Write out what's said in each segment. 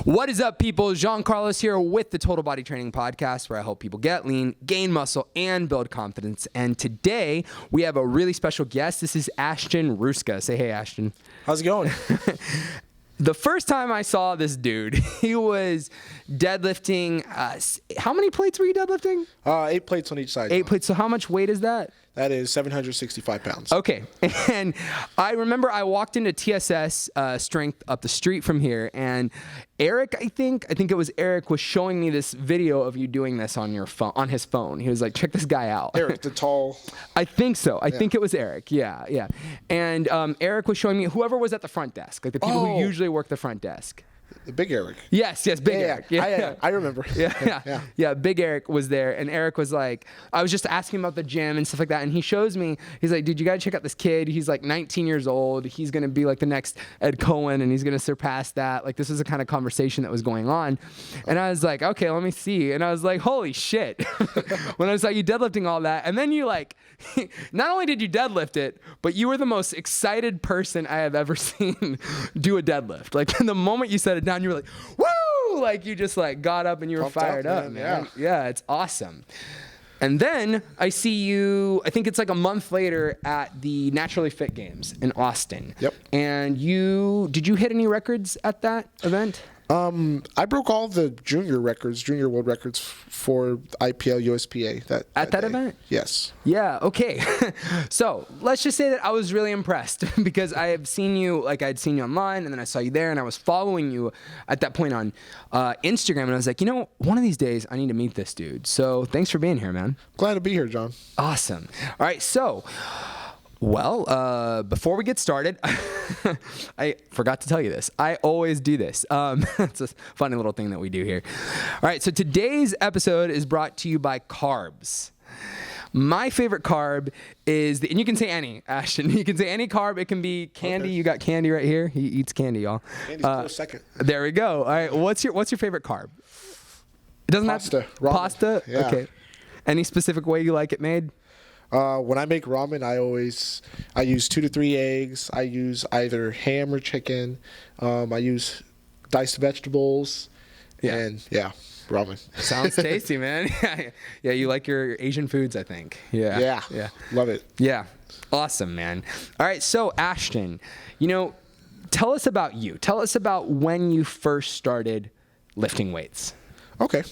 What is up, people? Jean Carlos here with the Total Body Training Podcast, where I help people get lean, gain muscle, and build confidence. And today we have a really special guest. This is Ashton Rouska. Say hey, Ashton. How's it going? The first time I saw this dude, he was deadlifting. How many plates were you deadlifting? 8 plates on each side. 8 plates. So how much weight is that? That is 765 pounds. Okay. And I remember I walked into TSS Strength up the street from here, and Eric, I think it was Eric, was showing me this video of you doing this on your phone, on his phone. He was like, check this guy out. Eric, the tall. I think so. I think it was Eric. Yeah. And Eric was showing me whoever was at the front desk, like the people who usually work the front desk. The big Eric. Yes, Big Eric. Yeah. I remember. Yeah, Big Eric was there, and Eric was like, I was just asking about the gym and stuff like that, and he shows me, he's like, dude, you gotta check out this kid. He's like 19 years old. He's gonna be like the next Ed Cohen, and he's gonna surpass that. Like, this was the kind of conversation that was going on, and I was like, okay, let me see, and I was like, holy shit, when I saw you deadlifting all that, and then you like, not only did you deadlift it, but you were the most excited person I have ever seen do a deadlift. Like, the moment you said it down, you were like, woo! Like, you just like got up and you were Pumped fired up, man. Yeah, it's awesome. And then I see you, I think it's like a month later at the Naturally Fit Games in Austin. Yep. And did you hit any records at that event? I broke all the junior world records for IPL USPA at that day. event? Yes. Yeah, okay. So let's just say that I was really impressed because I'd seen you online, and then I saw you there, and I was following you at that point on Instagram, and I was like, one of these days I need to meet this dude. So thanks for being here, man. Glad to be here, John. Awesome. All right, so... Well, before we get started, I forgot to tell you this. I always do this. It's a funny little thing that we do here. All right, so today's episode is brought to you by carbs. My favorite carb is, and you can say any, Ashton. You can say any carb. It can be candy. Okay. You got candy right here. He eats candy, y'all. Candy's close second. There we go. All right, what's your favorite carb? It doesn't Pasta. have ramen. Pasta. Yeah. Okay. Any specific way you like it made? When I make ramen, I use 2 to 3 eggs. I use either ham or chicken. I use diced vegetables. And ramen. Sounds tasty, man. Yeah, you like your Asian foods, I think. Yeah. Love it. Yeah. Awesome, man. All right, so Ashton, tell us about you. Tell us about when you first started lifting weights. Okay.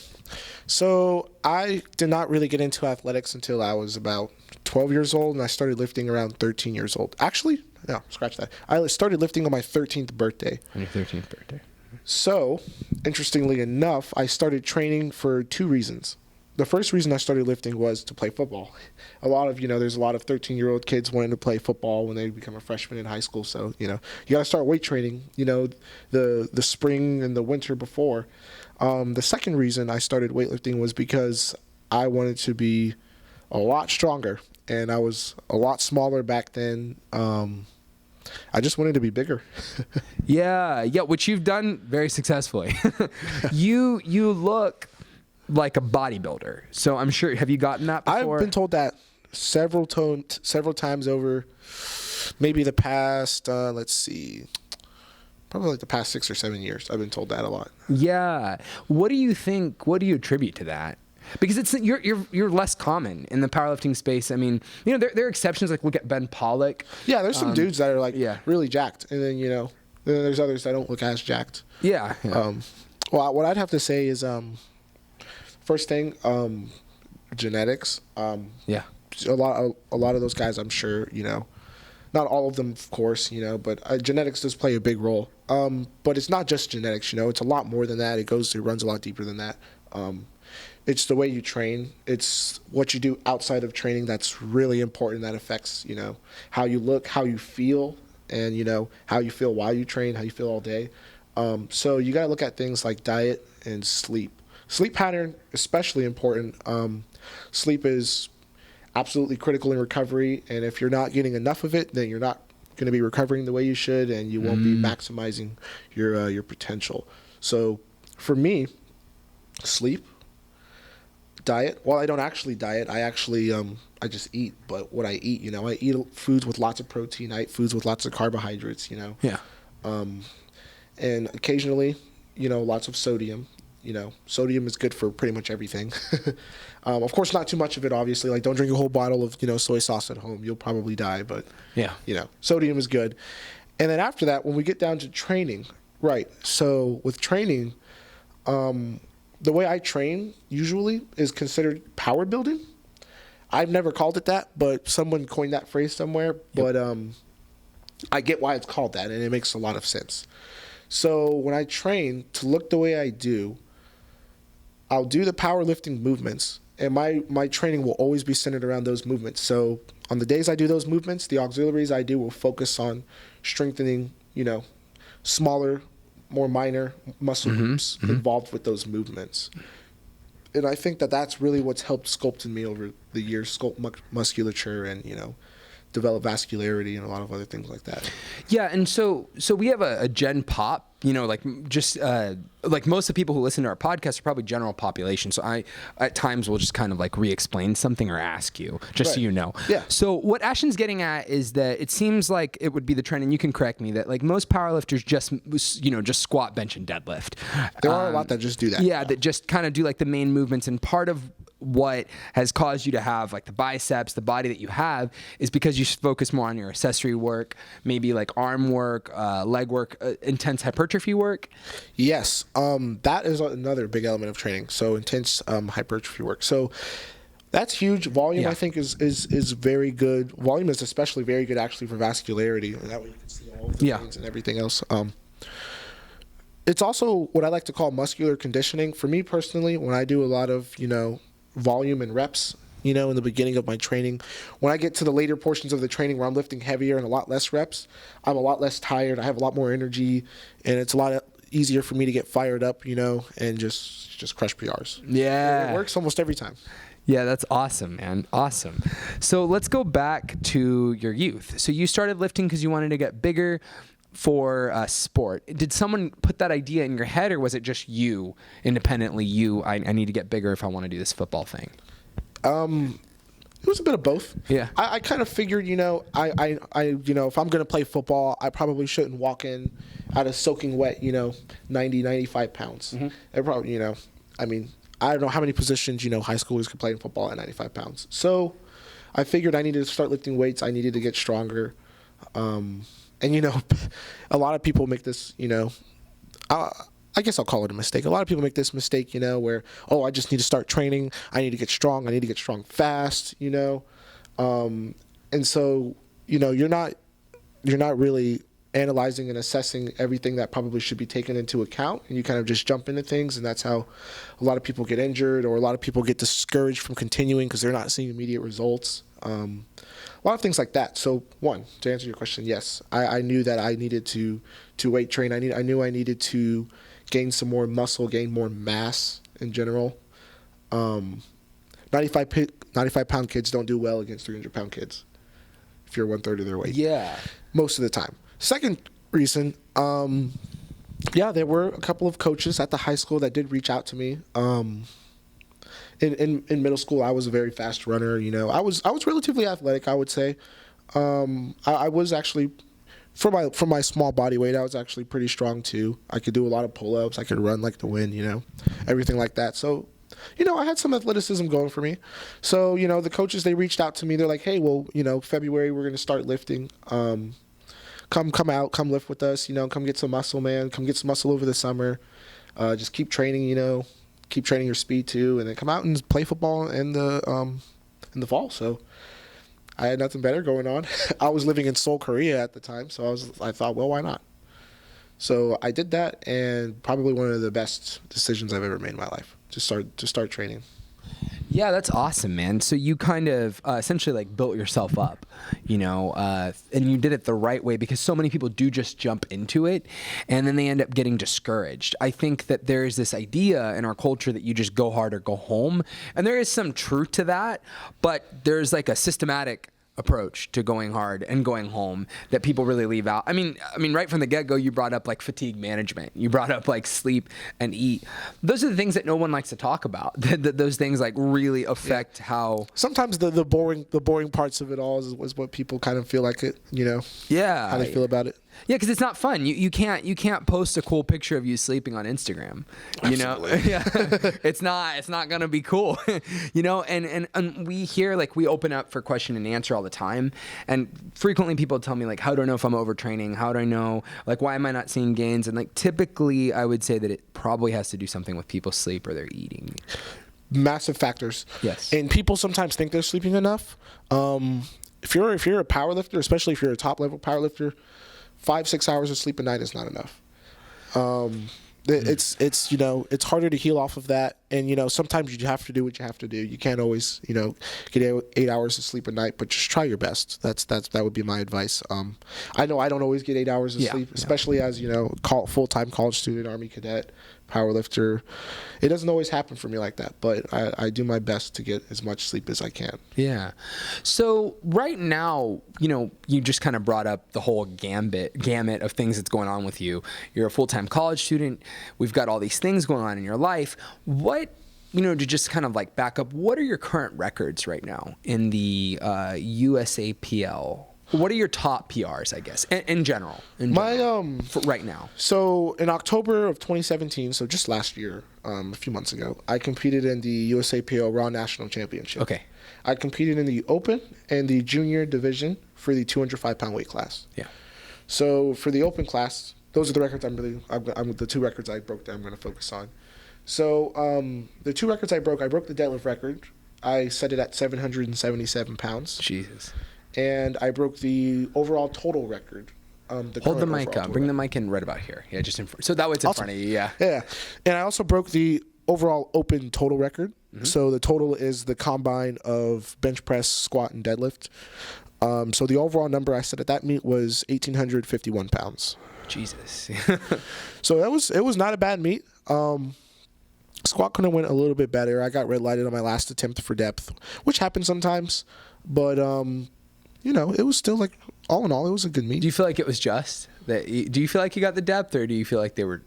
So I did not really get into athletics until I was about 12 years old, and I started lifting around 13 years old. Actually, no, scratch that. I started lifting on my 13th birthday. On your 13th birthday. So, interestingly enough, I started training for 2 reasons. The first reason I started lifting was to play football. There's a lot of 13-year-old kids wanting to play football when they become a freshman in high school. So, you got to start weight training, the spring and the winter before. The second reason I started weightlifting was because I wanted to be a lot stronger, and I was a lot smaller back then. I just wanted to be bigger. Yeah, which you've done very successfully. You look like a bodybuilder, so I'm sure, have you gotten that before? I've been told that several times over maybe the past, probably like the past 6 or 7 years. I've been told that a lot. Yeah. What do you think? What do you attribute to that? Because you're less common in the powerlifting space. I mean, there are exceptions. Like, look at Ben Pollock. Yeah, there's some dudes that are really jacked, and then then there's others that don't look as jacked. Yeah. Well, what I'd have to say is, first thing, genetics. Yeah. A lot of those guys, I'm sure, not all of them, of course, but genetics does play a big role. But it's not just genetics, it's a lot more than that. It runs a lot deeper than that. It's the way you train. It's what you do outside of training that's really important. That affects, how you look, how you feel, and, how you feel while you train, how you feel all day. So you got to look at things like diet and sleep. Sleep pattern, especially important. Sleep is absolutely critical in recovery, and if you're not getting enough of it, then you're not going to be recovering the way you should, and you won't be maximizing your potential. So for me, sleep, diet. Well, I don't actually diet. I actually I just eat. But what I eat, I eat foods with lots of protein. I eat foods with lots of carbohydrates. Yeah. And occasionally, lots of sodium. Sodium is good for pretty much everything. Of course, not too much of it, obviously. Like, don't drink a whole bottle of, soy sauce at home. You'll probably die, but, Yeah. Sodium is good. And then after that, when we get down to training, right, so with training, the way I train usually is considered power building. I've never called it that, but someone coined that phrase somewhere. Yep. But I get why it's called that, and it makes a lot of sense. So when I train to look the way I do, I'll do the powerlifting movements, and my training will always be centered around those movements. So on the days I do those movements, the auxiliaries I do will focus on strengthening, smaller, more minor muscle groups involved with those movements. And I think that that's really what's helped sculpt in me over the years, sculpt musculature and, develop vascularity and a lot of other things like that. Yeah, and so we have a gen pop, like just like most of the people who listen to our podcast are probably general population. So I at times will just kind of like re-explain something or ask you, just so you know. Yeah. So what Ashton's getting at is that it seems like it would be the trend, and you can correct me, that like most powerlifters just squat, bench, and deadlift. There are a lot that just do that. Yeah, that just kind of do like the main movements, and part of what has caused you to have like the biceps, the body that you have, is because you focus more on your accessory work, maybe like arm work, leg work, intense hypertrophy work. Yes, that is another big element of training. So intense hypertrophy work. So that's huge. Volume, I think, is very good. Volume is especially very good actually for vascularity, and that way you can see all of the veins and everything else. It's also what I like to call muscular conditioning. For me personally, when I do a lot of volume and reps, in the beginning of my training, when I get to the later portions of the training where I'm lifting heavier and a lot less reps, I'm a lot less tired. I have a lot more energy, and it's a lot easier for me to get fired up, and just crush PRs. Yeah. It works almost every time. Yeah, that's awesome, man. Awesome. So let's go back to your youth. So you started lifting because you wanted to get bigger for sport. Did someone put that idea in your head, or was it just you independently? I need to get bigger if I want to do this football thing. It was a bit of both. Yeah. I kind of figured, I if I'm going to play football, I probably shouldn't walk in out of soaking wet, 90, 95 pounds. It probably, I don't know how many positions, high schoolers could play in football at 95 pounds. So I figured I needed to start lifting weights. I needed to get stronger. And, a lot of people make this, I guess I'll call it a mistake. A lot of people make this mistake, where, I just need to start training. I need to get strong. I need to get strong fast, And so, you're not really analyzing and assessing everything that probably should be taken into account. And you kind of just jump into things. And that's how a lot of people get injured, or a lot of people get discouraged from continuing because they're not seeing immediate results. A lot of things like that. So one, to answer your question, yes, I knew that I needed to weight train. I knew I needed to gain some more muscle, gain more mass in general. 95-pound kids don't do well against 300-pound kids if you're 1/3 of their weight. Yeah. Most of the time. Second reason, there were a couple of coaches at the high school that did reach out to me. In middle school, I was a very fast runner. I was relatively athletic, I would say. I was actually, for my small body weight, I was actually pretty strong too. I could do a lot of pull-ups. I could run like the wind, everything like that. So, I had some athleticism going for me. So, the coaches, they reached out to me. They're like, hey, well, February we're going to start lifting. Come out, come lift with us. Come get some muscle, man. Come get some muscle over the summer. Just keep training. Keep training your speed too, and then come out and play football in the fall. So I had nothing better going on. I was living in Seoul, Korea at the time, so I thought, well, why not? So I did that, and probably one of the best decisions I've ever made in my life to start training. Yeah, that's awesome, man. So you kind of essentially like built yourself up, and you did it the right way, because so many people do just jump into it and then they end up getting discouraged. I think that there's this idea in our culture that you just go hard or go home, and there is some truth to that, but there's like a systematic approach to going hard and going home that people really leave out. I mean, right from the get-go, you brought up like fatigue management. You brought up like sleep and eat. Those are the things that no one likes to talk about. Those things like really affect how. Sometimes the boring parts of it all is what people kind of feel like it. Yeah. How they feel about it. Yeah, because it's not fun. You can't post a cool picture of you sleeping on Instagram. You know, yeah, it's not gonna be cool. You know, and we hear, like, we open up for question and answer all the time, and frequently people tell me, like, how do I know if I'm overtraining? How do I know, like, why am I not seeing gains? And, like, typically I would say that it probably has to do something with people's sleep or their eating. Massive factors. Yes. And people sometimes think they're sleeping enough. If you're a powerlifter, especially if you're a top level powerlifter, 5-6 hours of sleep a night is not enough. It's you know, it's harder to heal off of that, and you know, sometimes you have to do what you have to do. You can't always, you know, get 8 hours of sleep a night, but just try your best. That would be my advice. I know I don't always get 8 hours of sleep, especially as, you know, full-time college student, Army cadet, powerlifter. It doesn't always happen for me like that, but I do my best to get as much sleep as I can. Yeah. So right now, you know, you just kind of brought up the whole gamut of things that's going on with you. You're a full-time college student. We've got all these things going on in your life. What, you know, to just kind of like back up, what are your current records right now in the USAPL? What are your top PRs, I guess, in general? For right now. So in October of 2017, so just last year, a few months ago, I competed in the USAPL Raw National Championship. Okay. I competed in the Open and the Junior Division for the 205-pound weight class. Yeah. So for the Open class, those are the records I'm the two records I broke that I'm going to focus on. So the two records I broke the deadlift record. I set it at 777 pounds. Jesus. And I broke the overall total record. Hold the mic up. Bring the mic in right about here. Yeah, just in front. So that way it's in front of you. Yeah. Yeah. And I also broke the overall open total record. Mm-hmm. So the total is the combine of bench press, squat, and deadlift. So the overall number I set at that meet was 1,851 pounds. Jesus. So it was not a bad meet. Squat could have went a little bit better. I got red lighted on my last attempt for depth, which happens sometimes. But you know, it was still, like, all in all, it was a good meet. Do you feel like it was just that? Do you feel like you got the depth, or do you feel like they were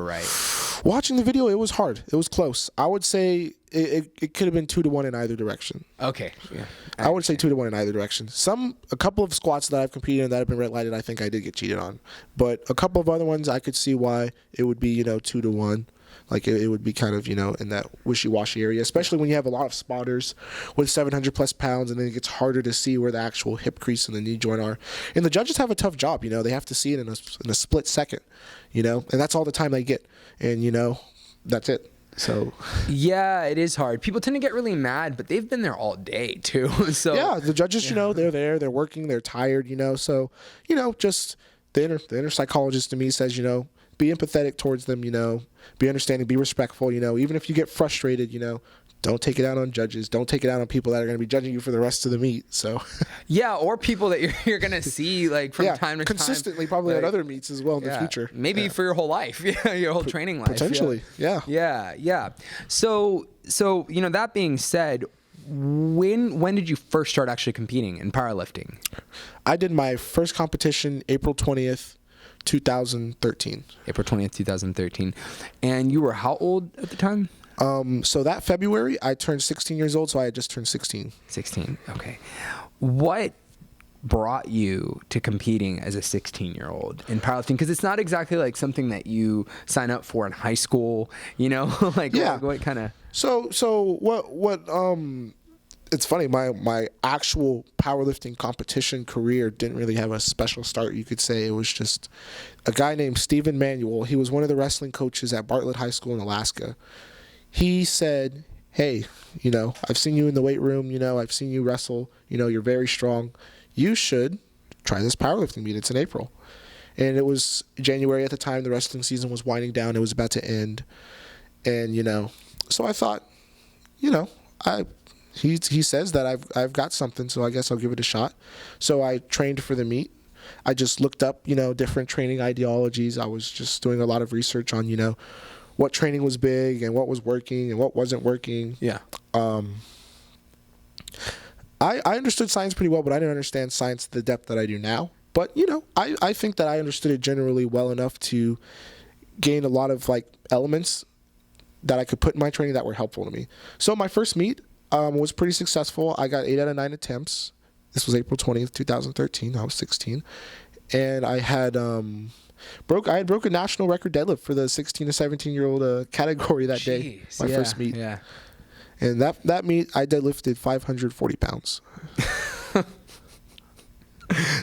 right? Watching the video, it was hard. It was close. I would say it could have been 2-1 in either direction. Okay. Yeah. I would say 2-1 in either direction. A couple of squats that I've competed in that have been red lighted, I think I did get cheated on. But a couple of other ones, I could see why it would be, you know, 2-1. Like, it would be kind of, you know, in that wishy-washy area, especially when you have a lot of spotters with 700-plus pounds, and then it gets harder to see where the actual hip crease and the knee joint are. And the judges have a tough job, you know. They have to see it in a split second, you know, and that's all the time they get. And, you know, that's it. So yeah, it is hard. People tend to get really mad, but they've been there all day too. So yeah, the judges, you know, they're there, they're working, they're tired, you know. So, you know, just the inner psychologist to me says, you know, be empathetic towards them, you know, be understanding, be respectful, you know, even if you get frustrated, you know, don't take it out on judges. Don't take it out on people that are going to be judging you for the rest of the meet. So yeah, or people that you're going to see, like, from time to consistently, probably at other meets as well in the future. Maybe for your whole life, your whole training life. Potentially, yeah. So you know, that being said, when did you first start actually competing in powerlifting? I did my first competition April 20th, 2013. April 20th, 2013. And you were how old at the time? So that February, I turned 16 years old, so I had just turned 16. 16, okay. What brought you to competing as a 16-year-old in powerlifting? Because it's not exactly like something that you sign up for in high school, you know? What kind of... So what it's funny, my actual powerlifting competition career didn't really have a special start, you could say. It was just a guy named Stephen Manuel. He was one of the wrestling coaches at Bartlett High School in Alaska. He said, hey, you know, I've seen you in the weight room, you know, I've seen you wrestle, you know, you're very strong. You should try this powerlifting meet. It's in April. And it was January at the time. The wrestling season was winding down. It was about to end. And, you know, so I thought, you know, he says that I've got something, so I guess I'll give it a shot. So I trained for the meet. I just looked up, you know, different training ideologies. I was just doing a lot of research on, you know, what training was big and what was working and what wasn't working. Yeah. I understood science pretty well, but I didn't understand science to the depth that I do now. But, you know, I think that I understood it generally well enough to gain a lot of, like, elements that I could put in my training that were helpful to me. So my first meet was pretty successful. I got 8 out of 9 attempts. This was April 20th, 2013. I was 16. and I had broke a national record deadlift for the 16 to 17-year-old category that day. My first meet. Yeah. And that meet, I deadlifted 540 pounds.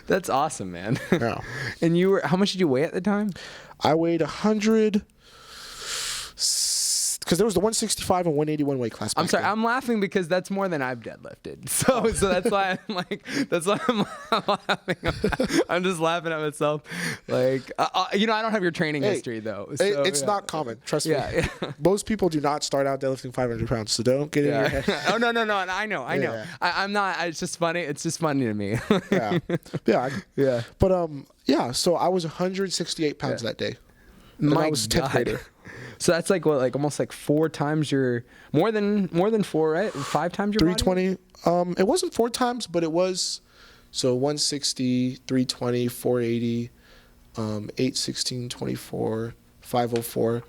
That's awesome, man. Yeah. And how much did you weigh at the time? I weighed 100, because there was the 165 and 181 weight class. I'm sorry, I'm laughing because that's more than I've deadlifted. So that's why I'm like, that's why I'm laughing. I'm just laughing at myself. Like, I don't have your training history though. So, it's not common. Trust me. Yeah. Most people do not start out deadlifting 500 pounds, so don't get in your head. Oh no. I know. Yeah. I'm not. It's just funny. It's just funny to me. Yeah. But yeah. So I was 168 pounds that day. And I was 10th grader. So that's like what, like almost like 4 times your more than 4, right? 5 times your 320. It wasn't 4 times, but it was. So 160, 320, 480, 816, 24, 504.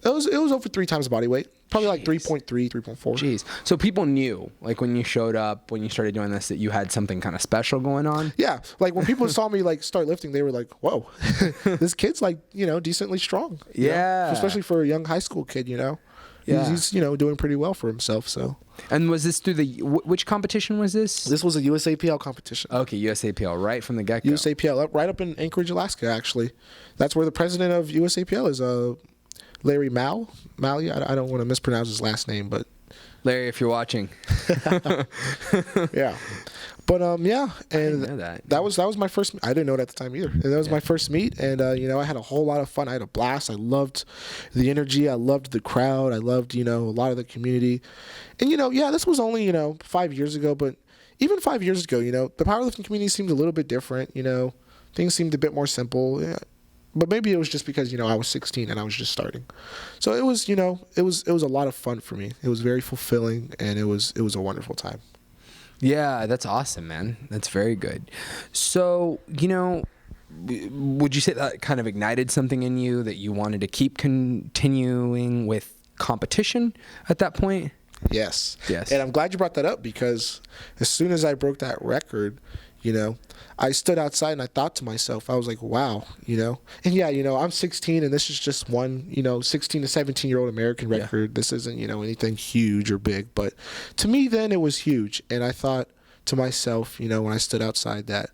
It was over 3 times body weight. Probably like 3.3, 3.4. Jeez. So people knew, like when you showed up, when you started doing this, that you had something kind of special going on? Yeah. Like when people saw me like start lifting, they were like, whoa, this kid's like, decently strong. Yeah. Especially for a young high school kid, Yeah. He's doing pretty well for himself, so. And was this through which competition was this? This was a USAPL competition. Okay, USAPL, right from the get-go. USAPL, right up in Anchorage, Alaska, actually. That's where the president of USAPL is, Larry Malley. I don't want to mispronounce his last name, but Larry, if you're watching. Yeah. But yeah, and know that. that was my first. I didn't know it at the time either. And that was my first meet, and I had a whole lot of fun. I had a blast. I loved the energy. I loved the crowd. I loved a lot of the community. And this was only 5 years ago, but even 5 years ago, the powerlifting community seemed a little bit different. Things seemed a bit more simple. Yeah. But maybe it was just because I was 16 and I was just starting. So it was it was a lot of fun for me. It was very fulfilling, and it was a wonderful time. Yeah, that's awesome, man. That's very good. So, would you say that kind of ignited something in you that you wanted to keep continuing with competition at that point? Yes. Yes. And I'm glad you brought that up, because as soon as I broke that record, I stood outside and I thought to myself, I was like, wow, and yeah, I'm 16 and this is just one, 16 to 17-year-old American record. Yeah. This isn't, anything huge or big, but to me then it was huge. And I thought to myself, when I stood outside that,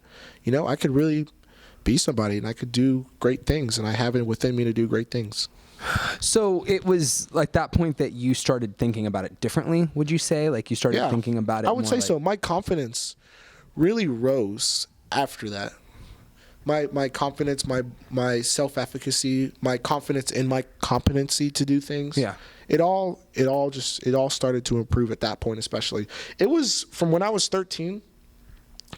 I could really be somebody and I could do great things, and I have it within me to do great things. So it was like that point that you started thinking about it differently, would you say? Like you started thinking about it I would say like... so. My confidence really rose after that. My confidence, my self-efficacy, my confidence in my competency to do things. Yeah. It all started to improve at that point, especially. It was from when I was 13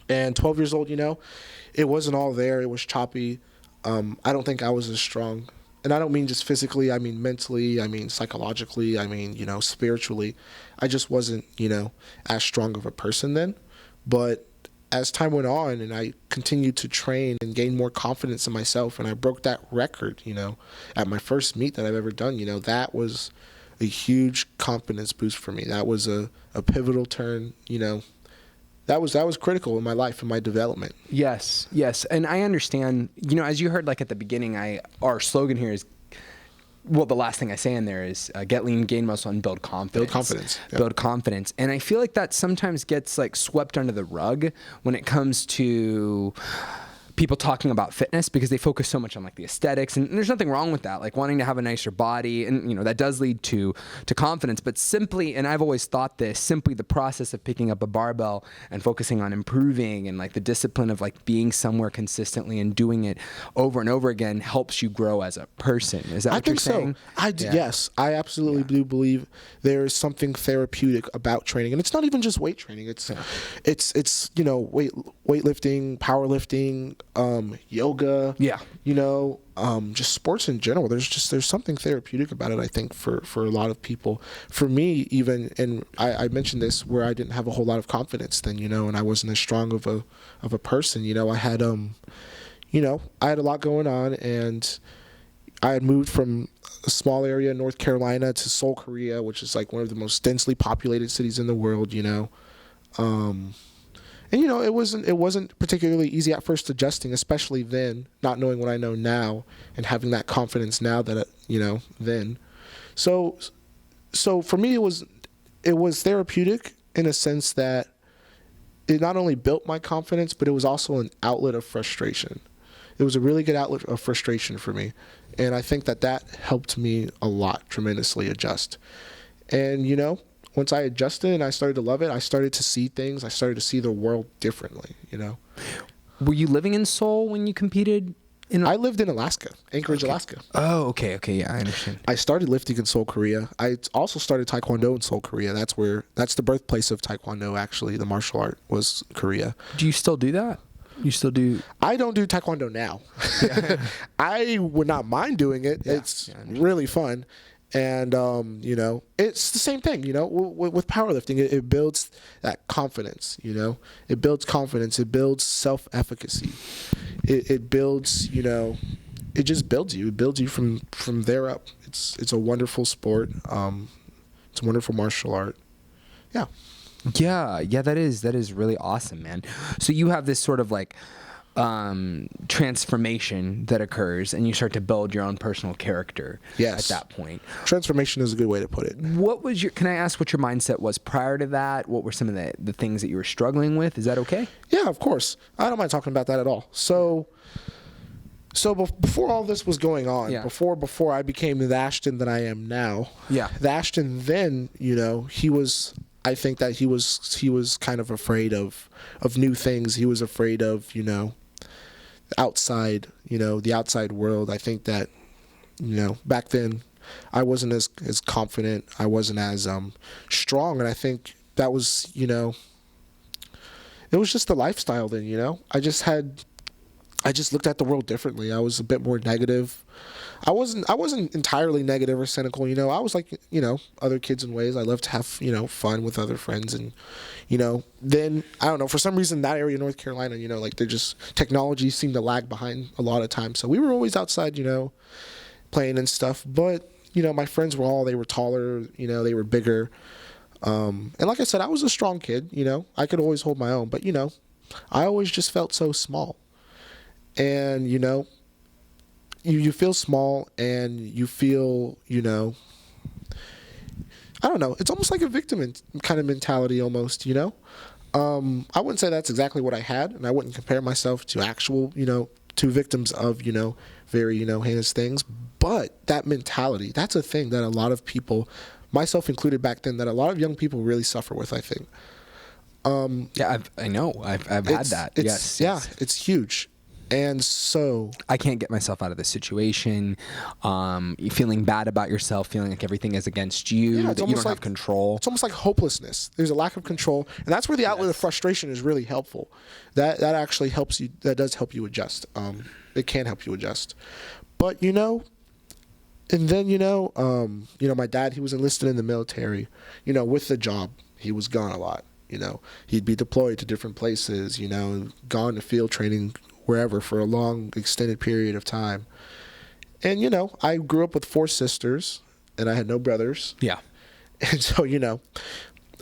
and 12 years old, it wasn't all there. It was choppy. I don't think I was as strong. And I don't mean just physically, I mean mentally, I mean psychologically, I mean, spiritually. I just wasn't, as strong of a person then. But as time went on and I continued to train and gain more confidence in myself, and I broke that record, at my first meet that I've ever done, that was a huge confidence boost for me. That was a pivotal turn, that was critical in my life and my development. Yes. And I understand, as you heard, like at the beginning, our slogan here is, well, the last thing I say in there is get lean, gain muscle, and build confidence. Build confidence. And I feel like that sometimes gets like swept under the rug when it comes to people talking about fitness, because they focus so much on like the aesthetics, and there's nothing wrong with that, like wanting to have a nicer body, and that does lead to confidence. But simply, and I've always thought this, simply the process of picking up a barbell and focusing on improving, and like the discipline of like being somewhere consistently and doing it over and over again helps you grow as a person. Is that what you're saying? Yes, I absolutely do believe there is something therapeutic about training, and it's not even just weight training. It's weightlifting, powerlifting, yoga, just sports in general. There's something therapeutic about it, I think, for a lot of people. For me, even, and I mentioned this, where I didn't have a whole lot of confidence then, and I wasn't as strong of a person. I had I had a lot going on, and I had moved from a small area in North Carolina to Seoul, Korea, which is like one of the most densely populated cities in the world, And it wasn't particularly easy at first adjusting, especially then, not knowing what I know now and having that confidence now that then. So for me it was therapeutic in a sense that it not only built my confidence, but it was also an outlet of frustration. It was a really good outlet of frustration for me. And I think that helped me a lot, tremendously adjust. And, once I adjusted and I started to love it, I started to see things. I started to see the world differently, Were you living in Seoul when you competed? I lived in Alaska, Anchorage, Alaska. Oh, okay. Yeah, I understand. I started lifting in Seoul, Korea. I also started Taekwondo in Seoul, Korea. That's the birthplace of Taekwondo, actually. The martial art was Korea. Do you still do that? You still do? I don't do Taekwondo now. I would not mind doing it. Yeah, It's really fun. And, it's the same thing, with powerlifting. It builds that confidence, It builds confidence. It builds self-efficacy. It builds, it just builds you. It builds you from there up. It's a wonderful sport. It's a wonderful martial art. Yeah. Yeah, that is really awesome, man. So you have this sort of like transformation that occurs, and you start to build your own personal character. Yes. At that point. Transformation is a good way to put it. Can I ask what your mindset was prior to that? What were some of the things that you were struggling with? Is that okay? Yeah, of course. I don't mind talking about that at all. So before all this was going on, before I became the Ashton that I am now, the Ashton then, I think that he was kind of afraid of new things. He was afraid of, the outside world. I think that, back then I wasn't as confident. I wasn't as strong. And I think that was, it was just the lifestyle then, I just looked at the world differently. I was a bit more negative. I wasn't entirely negative or cynical, I was like, other kids in ways. I love to have, fun with other friends. And, then, I don't know, for some reason that area of North Carolina, technology seemed to lag behind a lot of times. So we were always outside, playing and stuff. But, my friends they were taller, they were bigger. And like I said, I was a strong kid, I could always hold my own. But, I always just felt so small. And, you feel small and you feel, I don't know. It's almost like a victim kind of mentality almost, I wouldn't say that's exactly what I had, and I wouldn't compare myself to actual, to victims of, very, heinous things. But that mentality, that's a thing that a lot of people, myself included back then, that a lot of young people really suffer with, I think. I know. I've had that. Yes. It's huge. And so I can't get myself out of this situation. Feeling bad about yourself, feeling like everything is against you, that you don't have control. It's almost like hopelessness. There's a lack of control, and that's where the outlet of frustration is really helpful. That actually helps you. That does help you adjust. It can help you adjust. But and then my dad, he was enlisted in the military. With the job, he was gone a lot. He'd be deployed to different places. Gone to field training, wherever, for a long extended period of time. And I grew up with 4 sisters and I had no brothers. Yeah. And so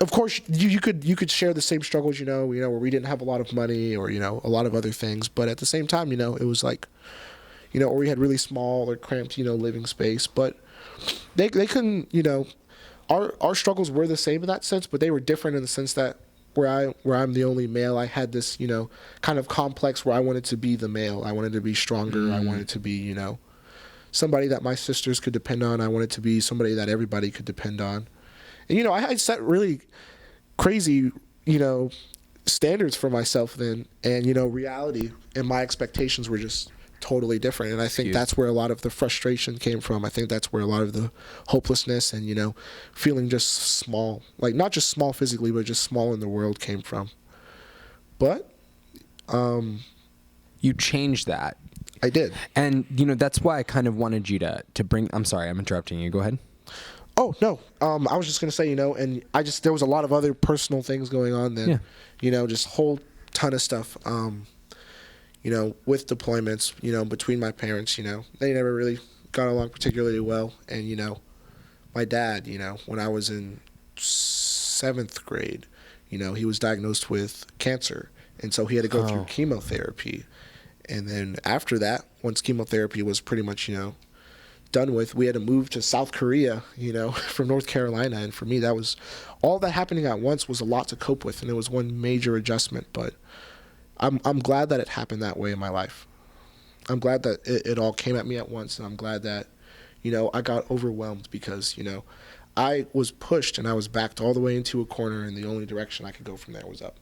of course you could share the same struggles, where we didn't have a lot of money or a lot of other things, but at the same time, it was like, or we had really small or cramped, living space, but they couldn't, our struggles were the same in that sense, but they were different in the sense that where I'm the only male, I had this, kind of complex where I wanted to be the male. I wanted to be stronger. I wanted to be, somebody that my sisters could depend on. I wanted to be somebody that everybody could depend on. And, I had set really crazy, standards for myself then. And, reality and my expectations were just totally different. And I think that's where a lot of the frustration came from. I think that's where a lot of the hopelessness and, feeling just small, like not just small physically, but just small in the world came from. But you changed that. I did. And, that's why I kind of wanted you to bring, I'm sorry, I'm interrupting you. Go ahead. Oh, no. I was just going to say, and there was a lot of other personal things going on then, just a whole ton of stuff. With deployments, between my parents, they never really got along particularly well. And, my dad, when I was in 7th grade, he was diagnosed with cancer. And so he had to go through chemotherapy. And then after that, once chemotherapy was pretty much, done with, we had to move to South Korea, from North Carolina. And for me, that was all that happening at once was a lot to cope with. And it was one major adjustment. But I'm glad that it happened that way in my life. I'm glad that it all came at me at once. And I'm glad that, I got overwhelmed because, I was pushed and I was backed all the way into a corner, and the only direction I could go from there was up.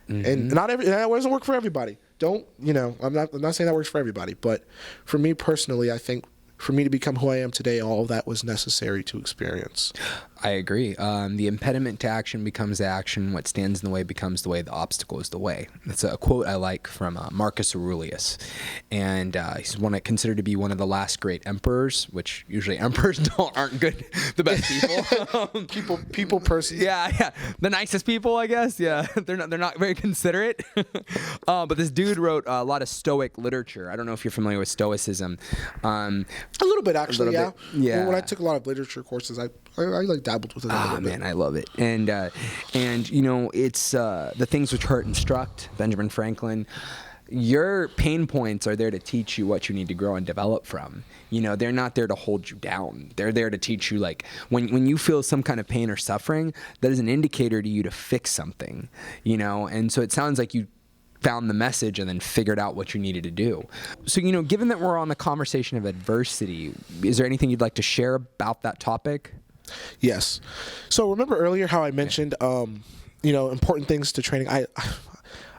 And that doesn't work for everybody. I'm not saying that works for everybody, but for me personally, I think for me to become who I am today, all of that was necessary to experience. I agree. The impediment to action becomes the action. What stands in the way becomes the way. The obstacle is the way. That's a quote I like from Marcus Aurelius. And he's considered to be one of the last great emperors, which usually emperors aren't good, the best people. people person. Yeah. The nicest people, I guess. Yeah. They're not very considerate. But this dude wrote a lot of Stoic literature. I don't know if you're familiar with Stoicism. A little bit, actually, yeah. Yeah. Well, when I took a lot of literature courses, I like dabbled with it a little bit. Man, I love it. And it's the things which hurt instruct, Benjamin Franklin. Your pain points are there to teach you what you need to grow and develop from. They're not there to hold you down. They're there to teach you, like, when you feel some kind of pain or suffering, that is an indicator to you to fix something, And so it sounds like you found the message and then figured out what you needed to do. So, given that we're on the conversation of adversity, is there anything you'd like to share about that topic? Yes. So remember earlier how I mentioned, important things to training.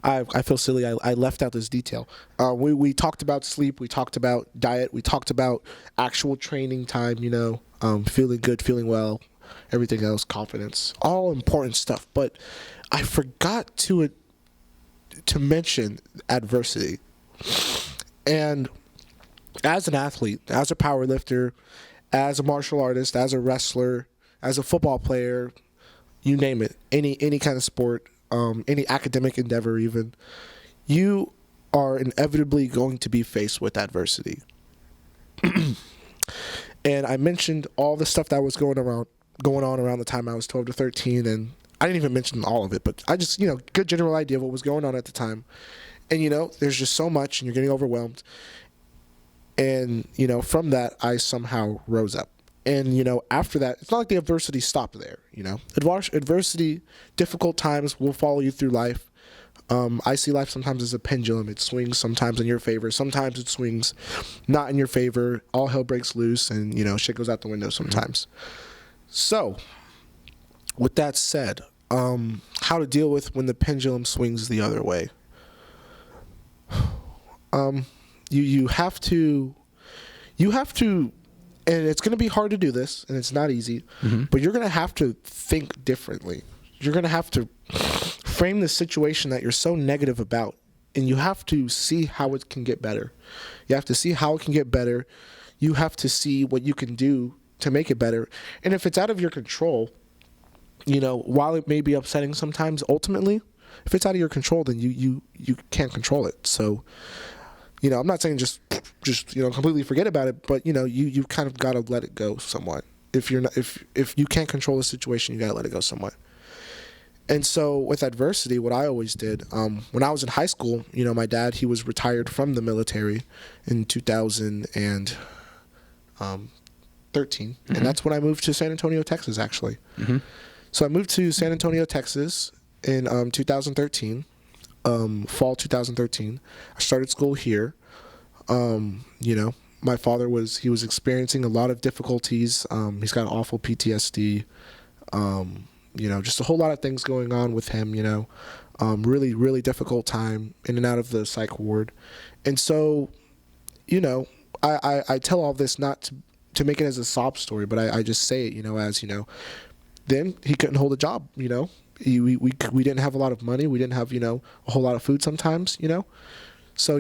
I feel silly. I left out this detail. We talked about sleep. We talked about diet. We talked about actual training time, feeling good, feeling well, everything else, confidence, all important stuff. But I forgot to mention adversity. And as an athlete, as a powerlifter, as a martial artist, as a wrestler, as a football player, you name it, any kind of sport, any academic endeavor even, you are inevitably going to be faced with adversity. And I mentioned all the stuff that was going on around the time I was 12 to 13, and I didn't even mention all of it, but I just, good general idea of what was going on at the time. And, there's just so much, and you're getting overwhelmed. And, from that, I somehow rose up. And, after that, it's not like the adversity stopped there, Adversity, difficult times will follow you through life. I see life sometimes as a pendulum. It swings sometimes in your favor. Sometimes it swings not in your favor. All hell breaks loose, and, shit goes out the window sometimes. So, with that said, how to deal with when the pendulum swings the other way. You have to, and it's going to be hard to do this, and it's not easy, but you're going to have to think differently. You're going to have to frame the situation that you're so negative about, and you have to see how it can get better. You have to see how it can get better. You have to see what you can do to make it better. And if it's out of your control, while it may be upsetting sometimes, ultimately, if it's out of your control, then you can't control it. So, I'm not saying just completely forget about it, but you kind of got to let it go somewhat. If you can't control the situation, you got to let it go somewhat. And so with adversity, what I always did, when I was in high school, my dad, he was retired from the military in 2013, and that's when I moved to San Antonio, Texas, actually. So I moved to San Antonio, Texas in 2013, fall 2013. I started school here. My father was experiencing a lot of difficulties. He's got awful PTSD. Just a whole lot of things going on with him, really, really difficult time in and out of the psych ward. And so, I tell all this not to make it as a sob story, but I just say it, as, then he couldn't hold a job, we didn't have a lot of money. We didn't have, a whole lot of food sometimes, So,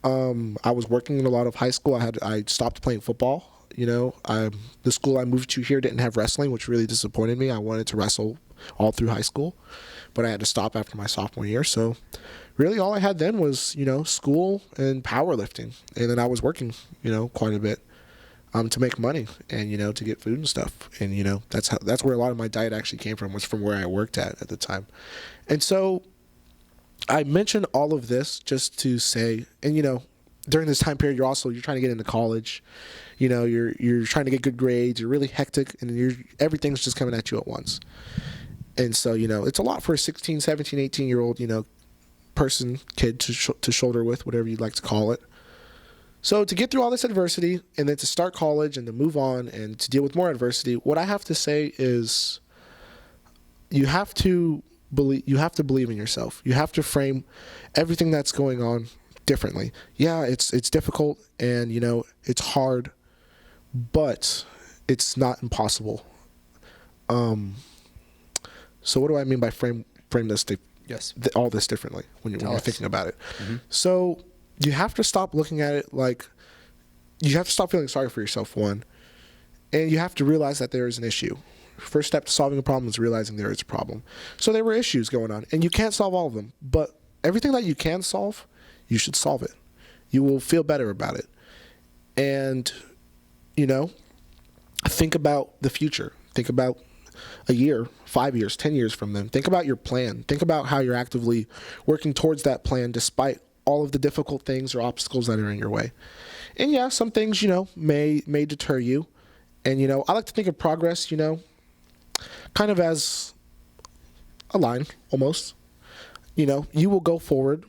I was working in a lot of high school. I stopped playing football. The school I moved to here didn't have wrestling, which really disappointed me. I wanted to wrestle all through high school, but I had to stop after my sophomore year. So really all I had then was, school and powerlifting. And then I was working, quite a bit. to make money and, you know, to get food and stuff. And, you know, that's where a lot of my diet actually came from, was from where I worked at the time. And so I mentioned all of this just to say, and, you know, during this time period, you're trying to get into college, you know, you're trying to get good grades, you're really hectic, and everything's just coming at you at once. And so, you know, it's a lot for a 16, 17, 18-year-old, you know, kid to shoulder with, whatever you'd like to call it. So to get through all this adversity and then to start college and to move on and to deal with more adversity, what I have to say is you have to believe in yourself. You have to frame everything that's going on differently. Yeah, it's difficult and, you know, it's hard, but it's not impossible. So what do I mean by frame this all this differently when you're thinking about it? Mm-hmm. So you have to stop looking at it like, you have to stop feeling sorry for yourself, one, and you have to realize that there is an issue. First step to solving a problem is realizing there is a problem. So there were issues going on, and you can't solve all of them, but everything that you can solve, you should solve it. You will feel better about it. And, you know, think about the future. Think about a year, 5 years, 10 years from then. Think about your plan. Think about how you're actively working towards that plan despite all of the difficult things or obstacles that are in your way. And yeah, some things, you know, may deter you. And, you know, I like to think of progress, you know, kind of as a line almost. You know, you will go forward,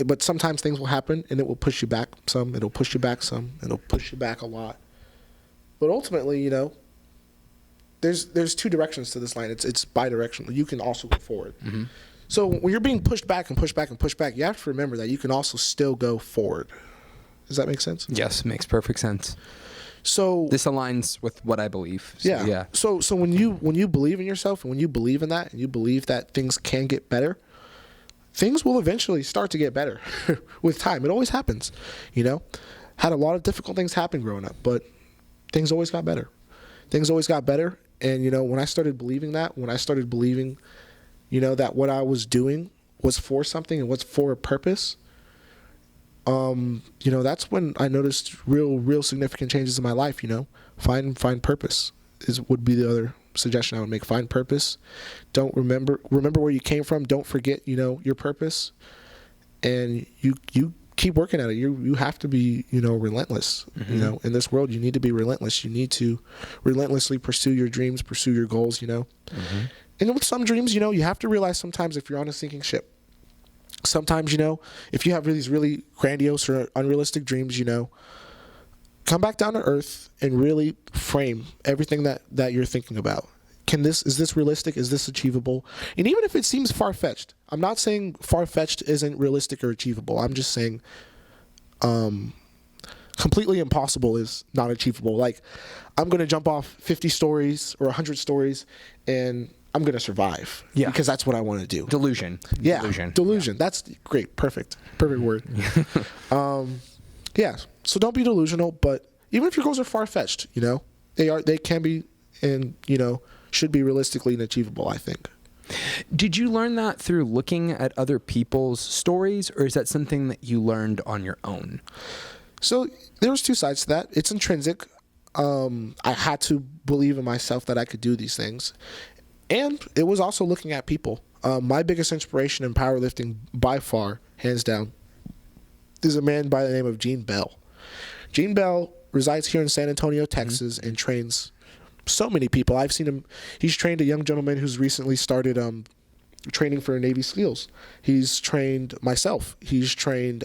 but sometimes things will happen and it will push you back some, it'll push you back some, it'll push you back a lot. But ultimately, you know, there's two directions to this line. It's bi-directional. You can also go forward. Mm-hmm. So when you're being pushed back and pushed back and pushed back, you have to remember that you can also still go forward. Does that make sense? Yes, makes perfect sense. So this aligns with what I believe. So, yeah. So when you believe in yourself and when you believe in that and you believe that things can get better, things will eventually start to get better with time. It always happens. You know, had a lot of difficult things happen growing up, but things always got better. Things always got better. And, you know, when I started believing that, you know, that what I was doing was for something and was for a purpose, you know, that's when I noticed real significant changes in my life. You know, find purpose would be the other suggestion I would make. Find purpose. Don't remember where you came from. Don't forget, you know, your purpose, and you keep working at it. You have to be, you know, relentless. Mm-hmm. You know, in this world, you need to be relentless. You need to relentlessly pursue your dreams, pursue your goals. You know, mm-hmm. And with some dreams, you know, you have to realize sometimes if you're on a sinking ship. Sometimes, you know, if you have these really grandiose or unrealistic dreams, you know, come back down to earth and really frame everything that you're thinking about. Is this realistic? Is this achievable? And even if it seems far-fetched, I'm not saying far-fetched isn't realistic or achievable. I'm just saying completely impossible is not achievable. Like, I'm going to jump off 50 stories or 100 stories and I'm going to survive. Yeah. Because that's what I want to do. Delusion. Yeah. Delusion. Yeah. That's great. Perfect word. Yeah. So don't be delusional, but even if your goals are far-fetched, you know, they can be, and, you know, should be realistically and achievable, I think. Did you learn that through looking at other people's stories, or is that something that you learned on your own? So there was two sides to that. It's intrinsic. I had to believe in myself that I could do these things. And it was also looking at people. My biggest inspiration in powerlifting, by far, hands down, is a man by the name of Gene Bell. Gene Bell resides here in San Antonio, Texas, mm-hmm. and trains so many people. I've seen him. He's trained a young gentleman who's recently started training for Navy SEALs. He's trained myself. He's trained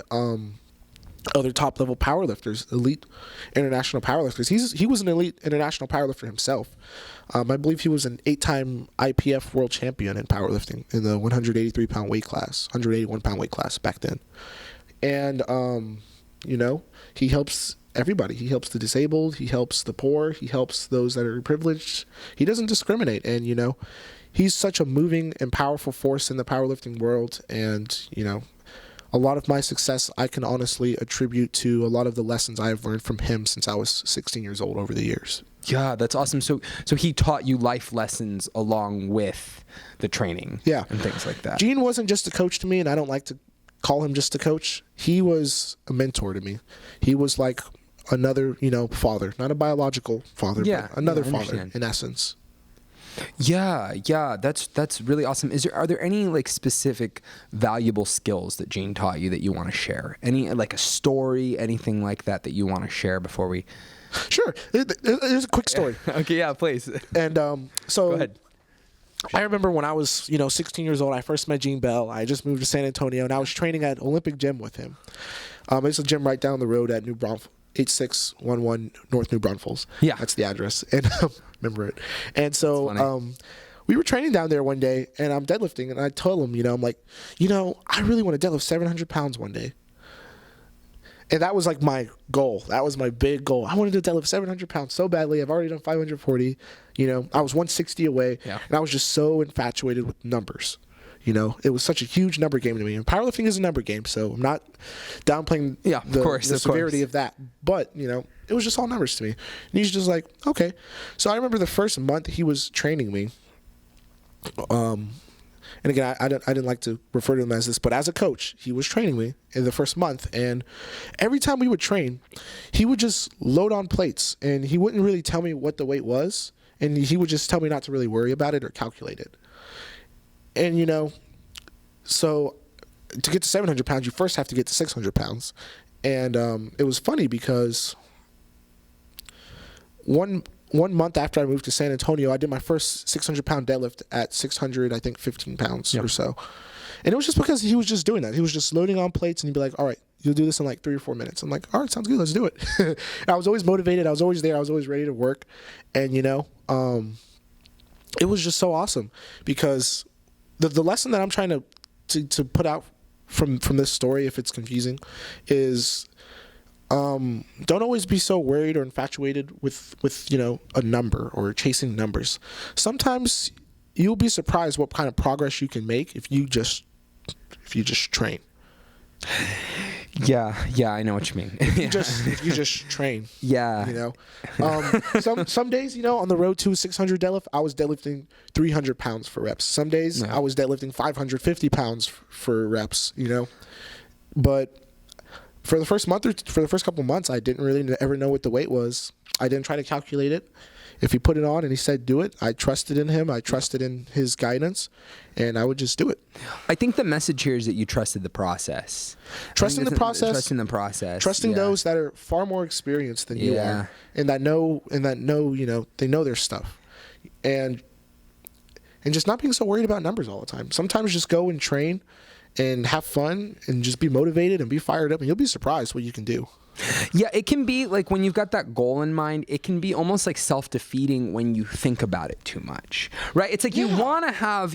other top-level powerlifters, elite international powerlifters. He was an elite international powerlifter himself. I believe he was an 8-time IPF world champion in powerlifting in the 183-pound weight class, 181-pound weight class back then. And, you know, he helps everybody. He helps the disabled. He helps the poor. He helps those that are privileged. He doesn't discriminate. And, you know, he's such a moving and powerful force in the powerlifting world. And, you know, a lot of my success I can honestly attribute to a lot of the lessons I have learned from him since I was 16 years old over the years. Yeah, that's awesome. So he taught you life lessons along with the training, yeah, and things like that. Gene wasn't just a coach to me, and I don't like to call him just a coach. He was a mentor to me. He was like another, father, not a biological father, Yeah, but another I father understand. in essence. Yeah, that's really awesome. Are there any like specific valuable skills that Gene taught you that you want to share? Any like a story, anything like that you want to share before we? Sure. There's a quick story. Okay, yeah, please. And so Go ahead. I remember when I was, 16 years old, I first met Gene Bell. I just moved to San Antonio, and I was training at Olympic Gym with him. It's a gym right down the road at New Braunfels, 8611 North New Braunfels. Yeah. That's the address. And remember it. And so That's funny. we were training down there one day, and I'm deadlifting, and I told him, I'm like, I really want to deadlift 700 pounds one day. And that was like my goal. That was my big goal. I wanted to deadlift 700 pounds so badly. I've already done 540. I was 160 away. Yeah. And I was just so infatuated with numbers. It was such a huge number game to me. And powerlifting is a number game, so I'm not downplaying the severity of that. But, it was just all numbers to me. And he's just like, okay. So I remember the first month he was training me. And again, I didn't like to refer to him as this, but as a coach, he was training me in the first month. And every time we would train, he would just load on plates, and he wouldn't really tell me what the weight was. And he would just tell me not to really worry about it or calculate it. And, so to get to 700 pounds, you first have to get to 600 pounds. And it was funny because one month after I moved to San Antonio, I did my first 600-pound deadlift at 15 pounds or so. And it was just because he was just doing that. He was just loading on plates, and he'd be like, all right, you'll do this in like 3 or 4 minutes. I'm like, all right, sounds good. Let's do it. And I was always motivated. I was always there. I was always ready to work. And, it was just so awesome because the lesson that I'm trying to put out from this story, if it's confusing, is don't always be so worried or infatuated with a number or chasing numbers. Sometimes you'll be surprised what kind of progress you can make if you just train. Yeah, I know what you mean. If you just train. Yeah. Some days, on the road to 600 deadlift, I was deadlifting 300 pounds for reps. Some days I was deadlifting 550 pounds for reps, But for the first month or for the first couple months, I didn't really ever know what the weight was. I didn't try to calculate it. If he put it on and he said do it, I trusted in him. I trusted in his guidance, and I would just do it. I think the message here is that you trusted the process. Trusting the process. Trusting yeah. those that are far more experienced than you are, and that know, they know their stuff, and just not being so worried about numbers all the time. Sometimes just go and train, and have fun, and just be motivated and be fired up, and you'll be surprised what you can do. Yeah, it can be like when you've got that goal in mind, it can be almost like self-defeating when you think about it too much, right? It's like you want to have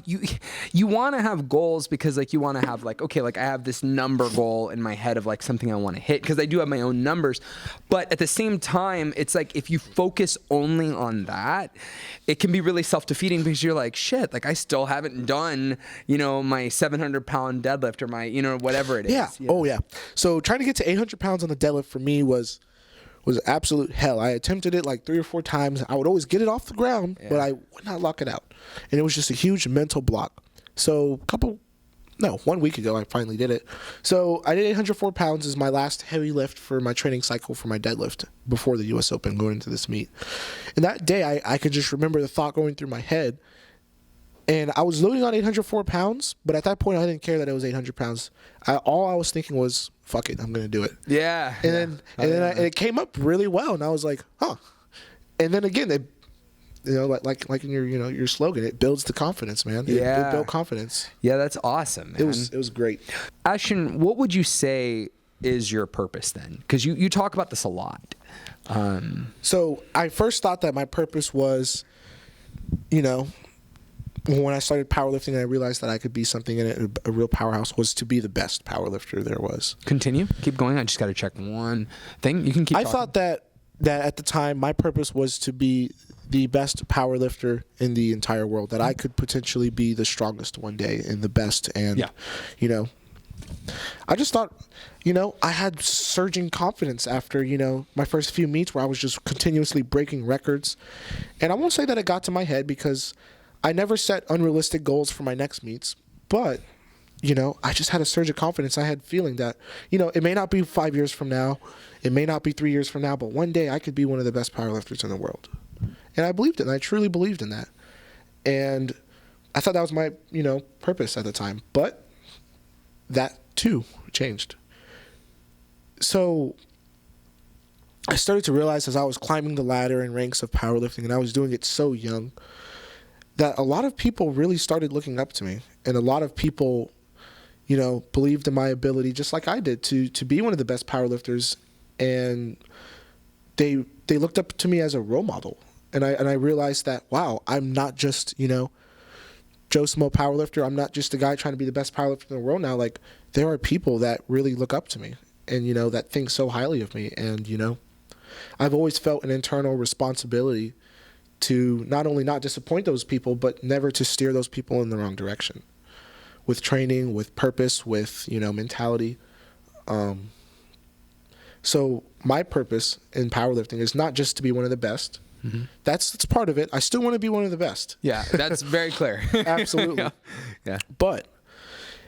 goals because like you want to have like, okay, like I have this number goal in my head of like something I want to hit because I do have my own numbers. But at the same time, it's like if you focus only on that, it can be really self-defeating because you're like, shit, like I still haven't done, my 700-pound deadlift or my, whatever it is. Yeah. Oh, yeah. So trying to get to 800 pounds on the deadlift for me was absolute hell. I attempted it like 3 or 4 times. I would always get it off the ground, but I would not lock it out. And it was just a huge mental block. So 1 week ago, I finally did it. So I did 804 pounds as my last heavy lift for my training cycle for my deadlift before the U.S. Open going into this meet. And that day, I could just remember the thought going through my head. And I was loading on 804 pounds, but at that point, I didn't care that it was 800 pounds. All I was thinking was, fuck it, I'm going to do it. Yeah. And then it came up really well, and I was like, huh. And then again, like in your slogan, it builds the confidence, man. It built confidence. Yeah, that's awesome, man. It was great. Ashton, what would you say is your purpose then? Because you talk about this a lot. So I first thought that my purpose was, when I started powerlifting and I realized that I could be something in it, a real powerhouse, was to be the best powerlifter there was. Continue. Keep going. I just got to check one thing. You can keep talking. I thought that at the time my purpose was to be the best powerlifter in the entire world, that I could potentially be the strongest one day and the best. And, I just thought, I had surging confidence after, my first few meets where I was just continuously breaking records. And I won't say that it got to my head because I never set unrealistic goals for my next meets, but I just had a surge of confidence. I had feeling that, it may not be 5 years from now, it may not be 3 years from now, but one day I could be one of the best powerlifters in the world. And I believed it, and I truly believed in that. And I thought that was my, purpose at the time. But that too changed. So I started to realize as I was climbing the ladder and ranks of powerlifting, and I was doing it so young, that a lot of people really started looking up to me. And a lot of people, believed in my ability, just like I did, to be one of the best powerlifters. And they looked up to me as a role model. And I realized that, wow, I'm not just, Joe Smo powerlifter. I'm not just a guy trying to be the best powerlifter in the world now. Like, there are people that really look up to me and, that think so highly of me. And, I've always felt an internal responsibility to not only not disappoint those people, but never to steer those people in the wrong direction. With training, with purpose, with, mentality. So my purpose in powerlifting is not just to be one of the best. Mm-hmm. That's part of it. I still want to be one of the best. Yeah, that's very clear. Absolutely. Yeah. But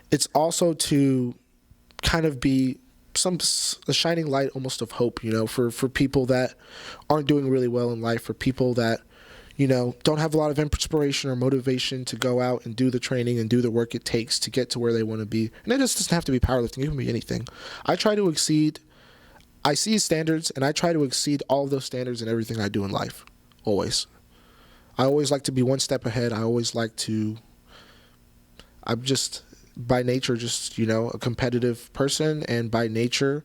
it's also to kind of be a shining light almost of hope, for people that aren't doing really well in life, for people that, don't have a lot of inspiration or motivation to go out and do the training and do the work it takes to get to where they want to be. And it just doesn't have to be powerlifting. It can be anything. I see standards, and I try to exceed all of those standards in everything I do in life, always. I always like to be one step ahead. I'm just, by nature, a competitive person, and by nature,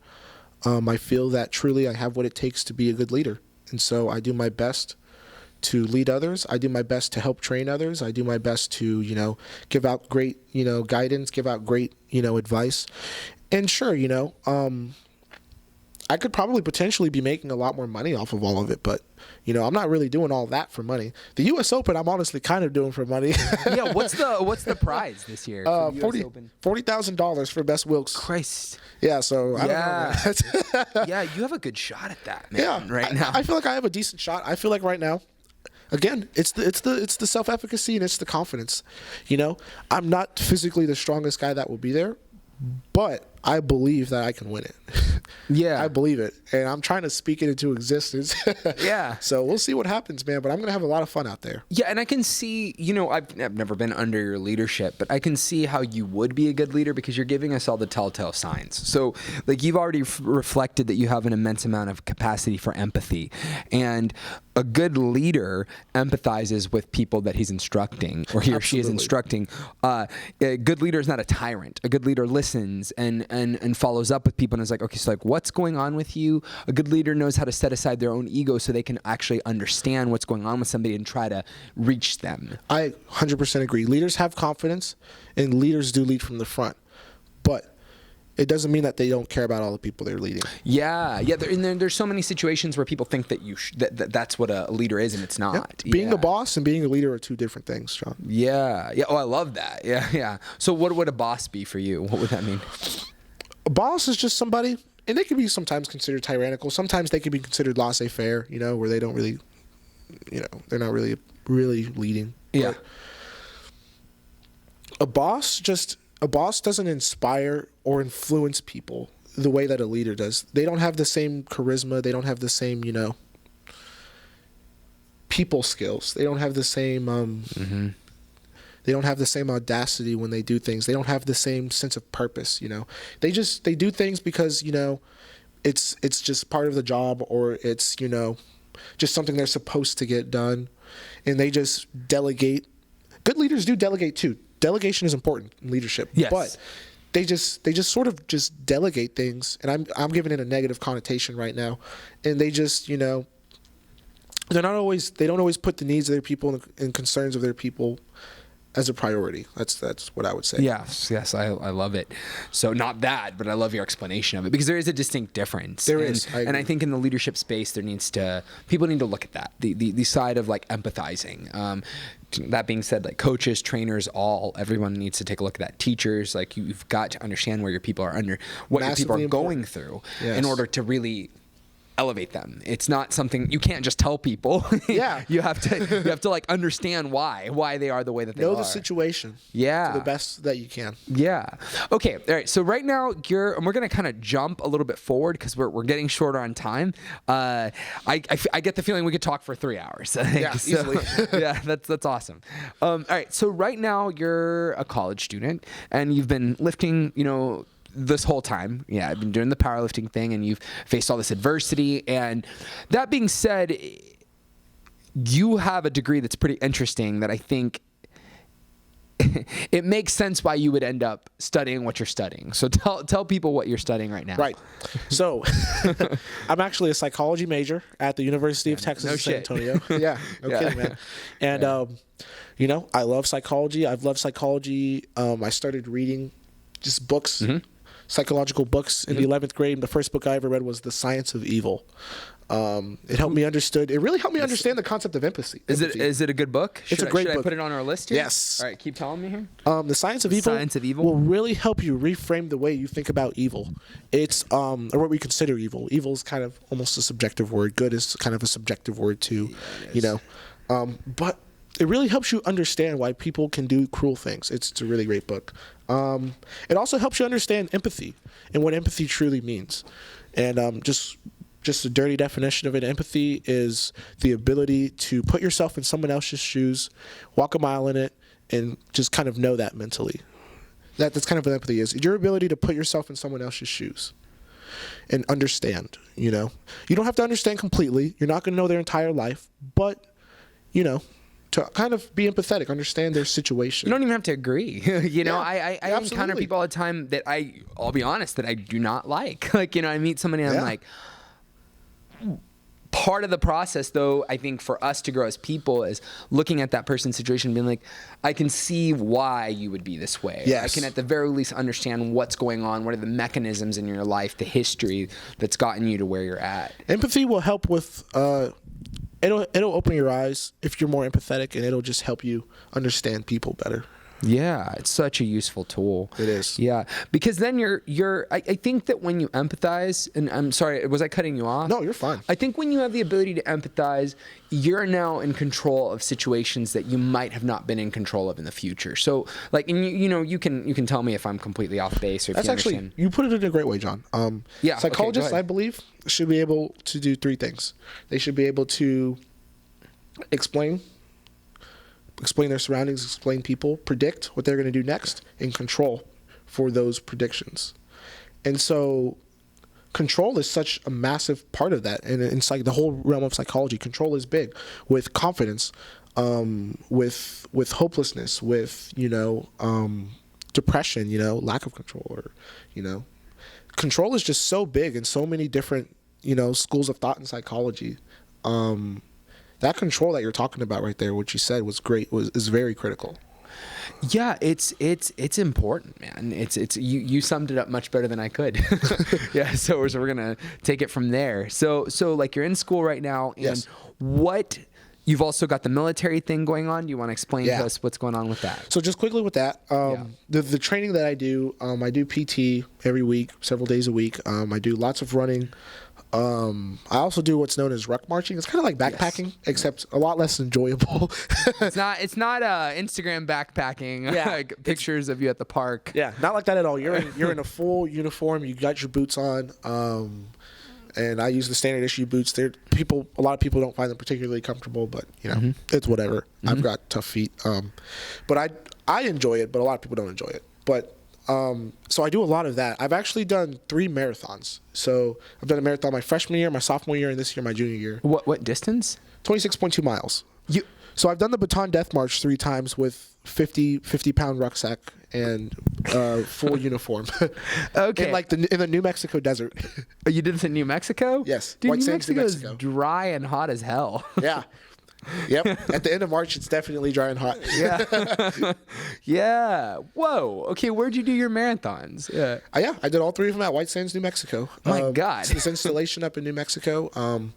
I feel that truly I have what it takes to be a good leader. And so I do my best to lead others. I do my best to help train others. I do my best to, give out great, guidance, give out great, advice. And sure, I could probably potentially be making a lot more money off of all of it, but, I'm not really doing all that for money. The U.S. Open, I'm honestly kind of doing for money. Yeah, what's the prize this year? For the US Open? $40,000 for best Wilks. Christ. Yeah, so I don't know. Yeah, you have a good shot at that, man. Yeah, right now. I feel like I have a decent shot. I feel like right now, again, it's the self-efficacy and it's the confidence. I'm not physically the strongest guy that will be there, but I believe that I can win it. Yeah. I believe it. And I'm trying to speak it into existence. Yeah. So we'll see what happens, man. But I'm going to have a lot of fun out there. Yeah, and I can see, I've never been under your leadership, but I can see how you would be a good leader because you're giving us all the telltale signs. So, you've already reflected that you have an immense amount of capacity for empathy. And a good leader empathizes with people that he's instructing or he or she is instructing. A good leader is not a tyrant. A good leader listens and follows up with people and is like, okay, so what's going on with you? A good leader knows how to set aside their own ego so they can actually understand what's going on with somebody and try to reach them. I 100% agree. Leaders have confidence and leaders do lead from the front. But it doesn't mean that they don't care about all the people they're leading. Yeah. There's so many situations where people think that that's what a leader is, and it's not. Yeah. Being a boss and being a leader are two different things, John. Yeah. Oh, I love that. Yeah. So what would a boss be for you? What would that mean? A boss is just somebody, and they can be sometimes considered tyrannical. Sometimes they can be considered laissez-faire, where they don't really, they're not really leading. Yeah. But a boss doesn't inspire or influence people the way that a leader does. They don't have the same charisma. They don't have the same, people skills. They don't have the same, They don't have the same audacity when they do things. They don't have the same sense of purpose, They do things because, it's just part of the job, or it's, just something they're supposed to get done. And they just delegate. Good leaders do delegate too. Delegation is important in leadership. Yes. But they just sort of just delegate things, and I'm giving it a negative connotation right now. And they just, they don't always put the needs of their people and concerns of their people as a priority. That's what I would say. Yes, I love it. So not that, but I love your explanation of it because there is a distinct difference. There is. And I think in the leadership space, people need to look at that, the side of empathizing. That being said, coaches, trainers, everyone needs to take a look at that. Teachers, you've got to understand where your people are your people are going through in order to really elevate them. It's not something you can't just tell people. Yeah. you have to like understand why they are the way that they are. Know the situation. Yeah. To the best that you can. Yeah. Okay. All right. So right now and we're gonna kind of jump a little bit forward because we're getting shorter on time. I get the feeling we could talk for 3 hours. I think. Yeah, So, easily. yeah, that's awesome. All right. So right now you're a college student and you've been lifting, this whole time. Yeah, I've been doing the powerlifting thing and you've faced all this adversity. And that being said, you have a degree that's pretty interesting that I think it makes sense why you would end up studying what you're studying. So tell people what you're studying right now. Right. So I'm actually a psychology major at the University of Texas in San Antonio. Yeah, no kidding, man. And, I love psychology. I've loved psychology. I started reading just books, psychological books in the 11th grade. And the first book I ever read was The Science of Evil. It helped me it really helped me understand the concept of empathy. Is it a good book? It's a great book. Should I put it on our list here? Yes. All right, keep telling me here. The Science of Evil will really help you reframe the way you think about evil. It's or what we consider evil. Evil is kind of almost a subjective word. Good is kind of a subjective word too, but it really helps you understand why people can do cruel things. It's a really great book. It also helps you understand empathy and what empathy truly means. And just a dirty definition of it, empathy is the ability to put yourself in someone else's shoes, walk a mile in it, and just kind of know that mentally. That's kind of what empathy is. Your ability to put yourself in someone else's shoes and understand, You don't have to understand completely. You're not going to know their entire life, but, to kind of be empathetic, understand their situation. You don't even have to agree. I absolutely. encounter people all the time that I'll be honest, that I do not like. I meet somebody and I'm like, part of the process, though, I think for us to grow as people is looking at that person's situation and being like, I can see why you would be this way. Yes. I can at the very least understand what's going on, what are the mechanisms in your life, the history that's gotten you to where you're at. Empathy will help with it'll open your eyes if you're more empathetic, and it'll just help you understand people better. Yeah, it's such a useful tool. It is. Yeah, because then I think that when you empathize, and I'm sorry, was I cutting you off? No, you're fine. I think when you have the ability to empathize, you're now in control of situations that you might have not been in control of in the future. So, and you can tell me if I'm completely off base or if That's you actually, understand. you put it in a great way, John. Psychologists, okay, I believe, should be able to do three things. They should be able to explain their surroundings, explain people, predict what they're going to do next, and control for those predictions. And so control is such a massive part of that. And it's like the whole realm of psychology. Control is big with confidence, with hopelessness, with, depression, lack of control, or, control is just so big in so many different, schools of thought in psychology. That control that you're talking about right there, what you said was great, is very critical. Yeah, it's important, man. It's you summed it up much better than I could. Yeah, so we're gonna take it from there. So like you're in school right now, and Yes. You've also got the military thing going on. Do you want to explain to us what's going on with that? So just quickly with that, the training that I do PT every week, several days a week. I do lots of running. I also do what's known as ruck marching. It's kind of like backpacking, except a lot less enjoyable. It's not Instagram backpacking. Yeah, like pictures of you at the park. Yeah, not like that at all. You're in a full uniform. You got your boots on. And I use the standard issue boots. A lot of people don't find them particularly comfortable, but it's whatever. Mm-hmm. I've got tough feet. But I enjoy it, but a lot of people don't enjoy it. But so I do a lot of that. I've actually done 3 marathons. So I've done a marathon my freshman year, my sophomore year, and this year my junior year. What distance? 26.2 miles. So I've done the Baton Death March 3 times with 50-pound rucksack and full uniform. Okay. In the New Mexico desert. Oh, you did this in New Mexico? Yes. Dude, White New Sands, New Mexico Mexico. is dry and hot as hell. Yeah. Yep. At the end of March, it's definitely dry and hot. Yeah. Yeah. Whoa. Okay. Where'd you do your marathons? Yeah. I did all 3 of them at White Sands, New Mexico. My God. It's this installation up in New Mexico.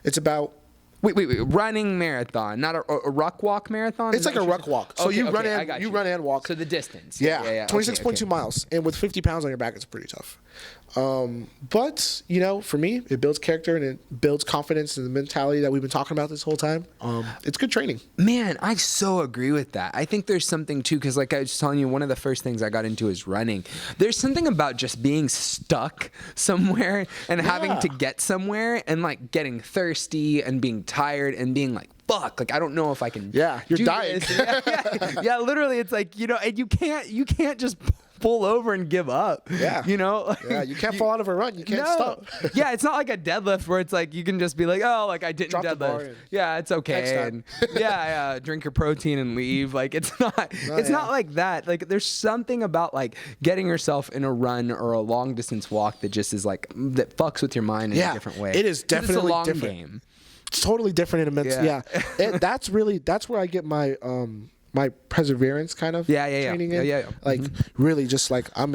It's about... Wait. Running marathon, not a ruck walk marathon? It's like a ruck walk. So you run and walk. So the distance. Yeah. 26.2 okay. miles. And with 50 pounds on your back, it's pretty tough. But you know, for me, it builds character and it builds confidence and the mentality that we've been talking about this whole time. It's good training. Man, I so agree with that. I think there's something too, because like I was telling you, one of the first things I got into is running. There's something about just being stuck somewhere and having to get somewhere and like getting thirsty and being tired and being like, fuck, like I don't know if I can. Yeah, you're do dying. this. Yeah, literally, it's like, you know, and you can't just pull over and give up. Yeah. You know? Yeah, you can't fall out of a run. You can't stop. Yeah, it's not like a deadlift where it's like you can just be like, oh, like I didn't Drop the bar deadlift. in. Yeah, it's okay. And yeah, drink your protein and leave. Like it's not not like that. Like there's something about like getting yourself in a run or a long distance walk that just is like that fucks with your mind in a different way. It is definitely it's a long different. game. It's totally different in a mental. Yeah. That's where I get my my perseverance kind of training in. Yeah. Like really just like I'm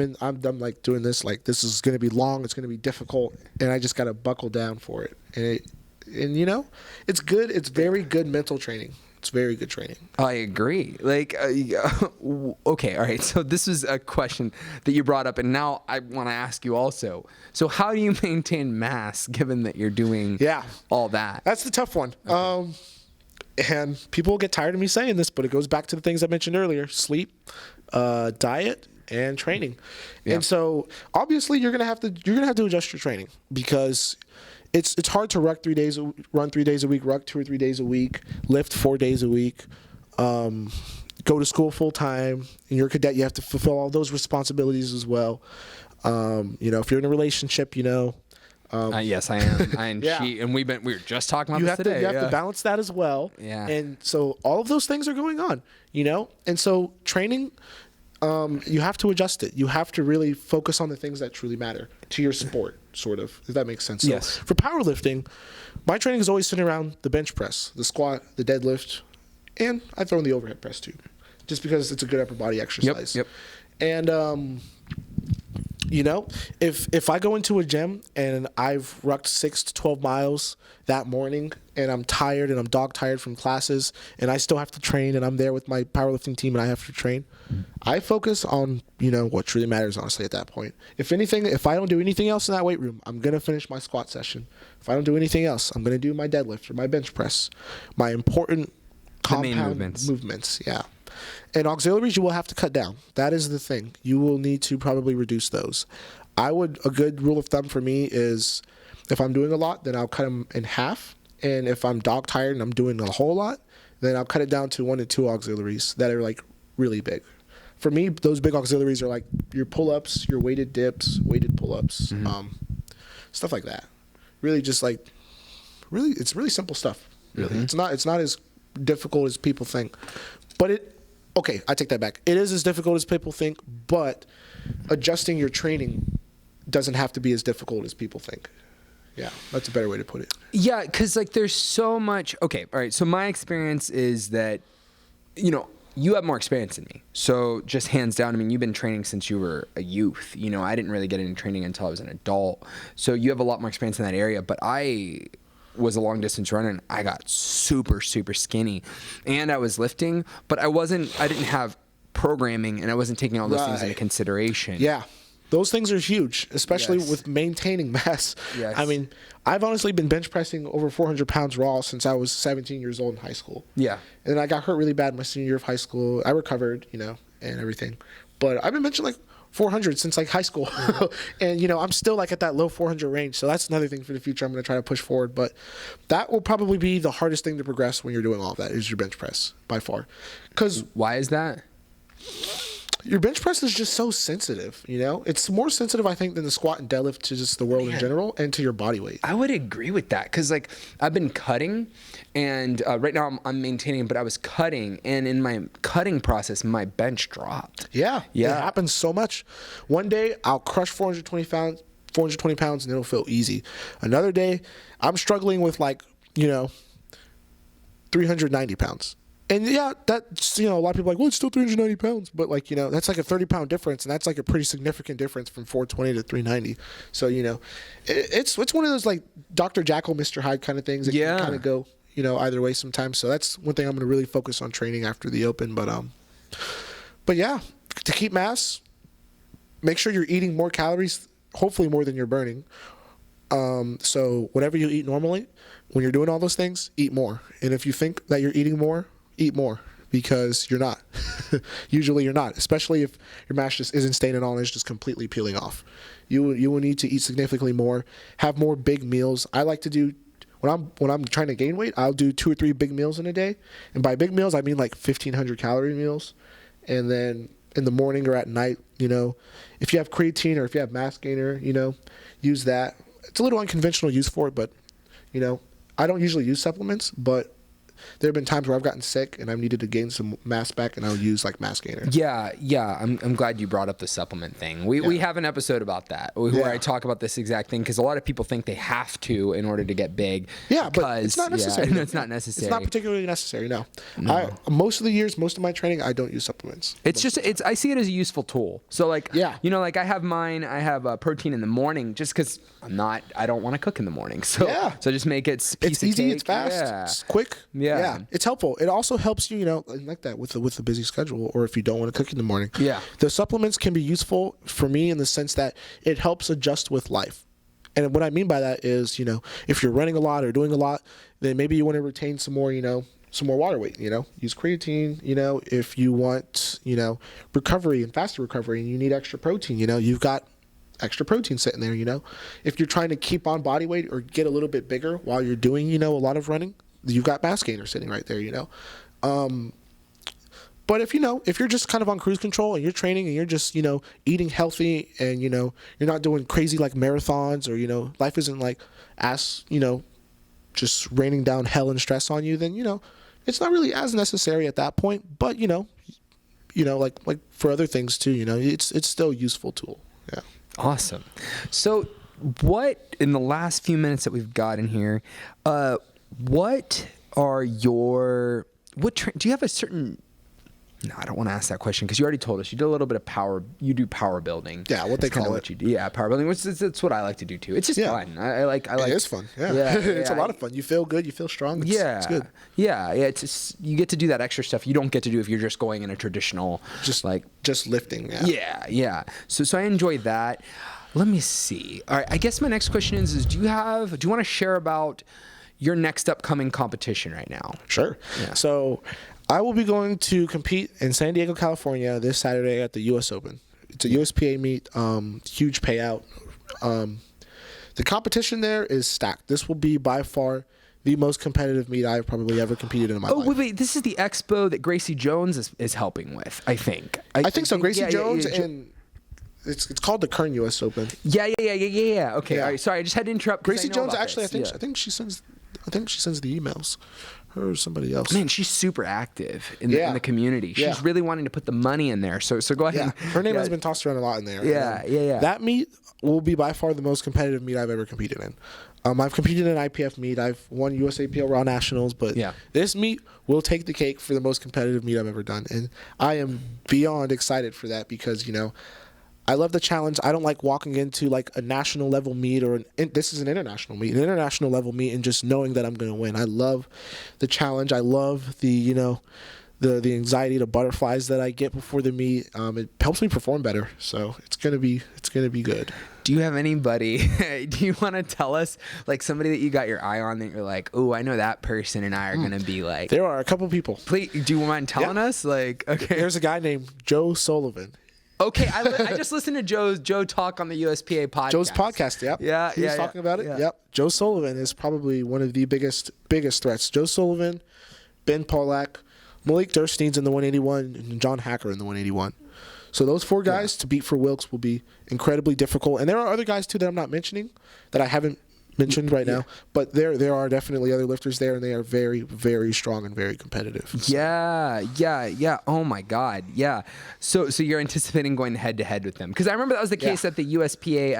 like doing this, like this is gonna be long, it's gonna be difficult, and I just gotta buckle down for it. And you know, it's good, it's very good mental training. It's very good training. I agree. Like, okay, all right. So this is a question that you brought up, and now I want to ask you also. So how do you maintain mass given that you're doing all that? That's the tough one. Okay. And people get tired of me saying this, but it goes back to the things I mentioned earlier: sleep, diet, and training. Yeah. And so obviously you're gonna have to adjust your training because it's hard to run 3 days a week, ruck 2 or 3 days a week, lift 4 days a week, go to school full time. And you're a cadet, you have to fulfill all those responsibilities as well. You know, if you're in a relationship, you know. Yes, I am. And we were just talking about this today. You have to balance that as well. Yeah. And so all of those things are going on, you know. And so training, you have to adjust it. You have to really focus on the things that truly matter to your sport, sort of, if that makes sense. So yes. For powerlifting, my training is always centered around the bench press, the squat, the deadlift, and I throw in the overhead press too, just because it's a good upper body exercise. Yep. And you know, if I go into a gym and I've rucked 6 to 12 miles that morning and I'm tired and I'm dog tired from classes and I still have to train and I'm there with my powerlifting team and I have to train, I focus on, you know, what truly matters, honestly, at that point. If I don't do anything else in that weight room, I'm going to finish my squat session. If I don't do anything else, I'm going to do my deadlift or my bench press, my important compound movements. Yeah. And auxiliaries you will have to cut down. That is the thing. You will need to probably reduce those. A good rule of thumb for me is if I'm doing a lot, then I'll cut them in half. And if I'm dog tired and I'm doing a whole lot, then I'll cut it down to 1 to 2 auxiliaries that are like really big. For me, those big auxiliaries are like your pull-ups, your weighted dips, weighted pull-ups, stuff like that. Really just like, it's really simple stuff. Really. It's not as difficult as people think. But okay, I take that back. It is as difficult as people think, but adjusting your training doesn't have to be as difficult as people think. Yeah, that's a better way to put it. Yeah, because like there's so much. Okay, all right. So my experience is that, you know, you have more experience than me. So just hands down, I mean, you've been training since you were a youth. You know, I didn't really get any training until I was an adult. So you have a lot more experience in that area, but I was a long distance runner and I got super skinny and I was lifting, but I didn't have programming and I wasn't taking all those things into consideration. Yeah. Those things are huge, especially with maintaining mass. Yes. I mean, I've honestly been bench pressing over 400 pounds raw since I was 17 years old in high school. Yeah. And then I got hurt really bad my senior year of high school. I recovered, you know, and everything. But I've been benching like 400 since like high school. And, you know, I'm still like at that low 400 range. So that's another thing for the future I'm going to try to push forward. But that will probably be the hardest thing to progress when you're doing all of that is your bench press by far. Because why is that? Your bench press is just so sensitive, you know? It's more sensitive, I think, than the squat and deadlift to just the world in general and to your body weight. I would agree with that because, like, I've been cutting, and right now I'm maintaining, but I was cutting, and in my cutting process, my bench dropped. Yeah. It happens so much. One day, I'll crush 420 pounds, and it'll feel easy. Another day, I'm struggling with, like, you know, 390 pounds. And yeah, that's, you know, a lot of people are like, well, it's still 390 pounds. But like, you know, that's like a 30-pound difference. And that's like a pretty significant difference from 420 to 390. So, you know, it's one of those like Dr. Jekyll, Mr. Hyde kind of things. That can kind of go, you know, either way sometimes. So that's one thing I'm going to really focus on training after the open. But yeah, to keep mass, make sure you're eating more calories hopefully more than you're burning. So whatever you eat normally, when you're doing all those things, eat more. And if you think that you're eating more, eat more, because you're not. Usually you're not, especially if your mass just isn't staying at all and it's just completely peeling off. You will need to eat significantly more, have more big meals. I like to do, when I'm trying to gain weight, I'll do 2 or 3 big meals in a day. And by big meals, I mean like 1,500 calorie meals. And then in the morning or at night, if you have creatine or if you have mass gainer, use that. It's a little unconventional use for it, but, I don't usually use supplements, but there have been times where I've gotten sick and I've needed to gain some mass back, and I'll use like mass gainer. Yeah. I'm glad you brought up the supplement thing. We have an episode about that where I talk about this exact thing, because a lot of people think they have to in order to get big. Yeah, but it's not necessary. No, it's not necessary. It's not particularly necessary. No. Most of my training, I don't use supplements. I see it as a useful tool. So like, yeah. Like I have mine. I have protein in the morning just because I don't want to cook in the morning. So so just make it it's easy. cake. It's fast. Yeah. It's quick. Yeah, it's helpful. It also helps you, like that with the busy schedule, or if you don't want to cook in the morning. Yeah, the supplements can be useful for me in the sense that it helps adjust with life. And what I mean by that is, if you're running a lot or doing a lot, then maybe you want to retain some more, some more water weight. Use creatine. If you want, recovery and faster recovery, and you need extra protein, you've got extra protein sitting there. If you're trying to keep on body weight or get a little bit bigger while you're doing, a lot of running, you've got mass gainer sitting right there, But if you're just kind of on cruise control and you're training and you're just, eating healthy and, you're not doing crazy like marathons, or, life isn't like just raining down hell and stress on you, then, it's not really as necessary at that point. But, like for other things too, it's still a useful tool. Yeah. Awesome. So what, in the last few minutes that we've got in here, what are your, do you have a certain, no, I don't want to ask that question because you already told us you do a little bit of you do power building. Yeah, what they call it. What you do. Yeah, power building, which is what I like to do too. It's just fun. I like. It is fun. Yeah. It's a lot of fun. You feel good. You feel strong. It's good. Yeah. It's just, you get to do that extra stuff you don't get to do if you're just going in a traditional, just lifting. Yeah. So I enjoy that. Let me see. All right. I guess my next question is do you want to share about your next upcoming competition right now? Sure. Yeah. So I will be going to compete in San Diego, California this Saturday at the US Open. It's a USPA meet, huge payout. The competition there is stacked. This will be by far the most competitive meet I've probably ever competed in my life. Oh, wait. This is the expo that Gracie Jones is helping with, I think. I think so. Gracie Jones and it's called the Kern US Open. Yeah. Okay. All right. Sorry, I just had to interrupt. Gracie Jones, actually, I think she sends the emails. Her or somebody else. Man, she's super active in the community. She's really wanting to put the money in there. So go ahead. Yeah. Her name has been tossed around a lot in there. Yeah. That meet will be by far the most competitive meet I've ever competed in. I've competed in an IPF meet. I've won USAPL Raw Nationals, but this meet will take the cake for the most competitive meet I've ever done. And I am beyond excited for that because, I love the challenge. I don't like walking into like a national level meet this is an international meet, and just knowing that I'm going to win. I love the challenge. I love the, the anxiety, the butterflies that I get before the meet. It helps me perform better. So it's going to be good. Do you have anybody, do you want to tell us like somebody that you got your eye on that you're like, oh, I know that person and I are going to be like. There are a couple people. Please, do you mind telling us? Like, okay. There's a guy named Joe Sullivan. Okay, I just listened to Joe talk on the USPA podcast. Joe's podcast, yep. Yeah, he was talking about it. Yeah. Yep. Joe Sullivan is probably one of the biggest threats. Joe Sullivan, Ben Pollack, Malik Durstein's in the 181, and John Hacker in the 181. So those 4 guys to beat for Wilkes will be incredibly difficult. And there are other guys too that I'm not mentioning that I haven't mentioned right now, but there are definitely other lifters there, and they are very, very strong and very competitive. So. Yeah. Oh my God. Yeah. So you're anticipating going head to head with them? Because I remember that was the case at the USPA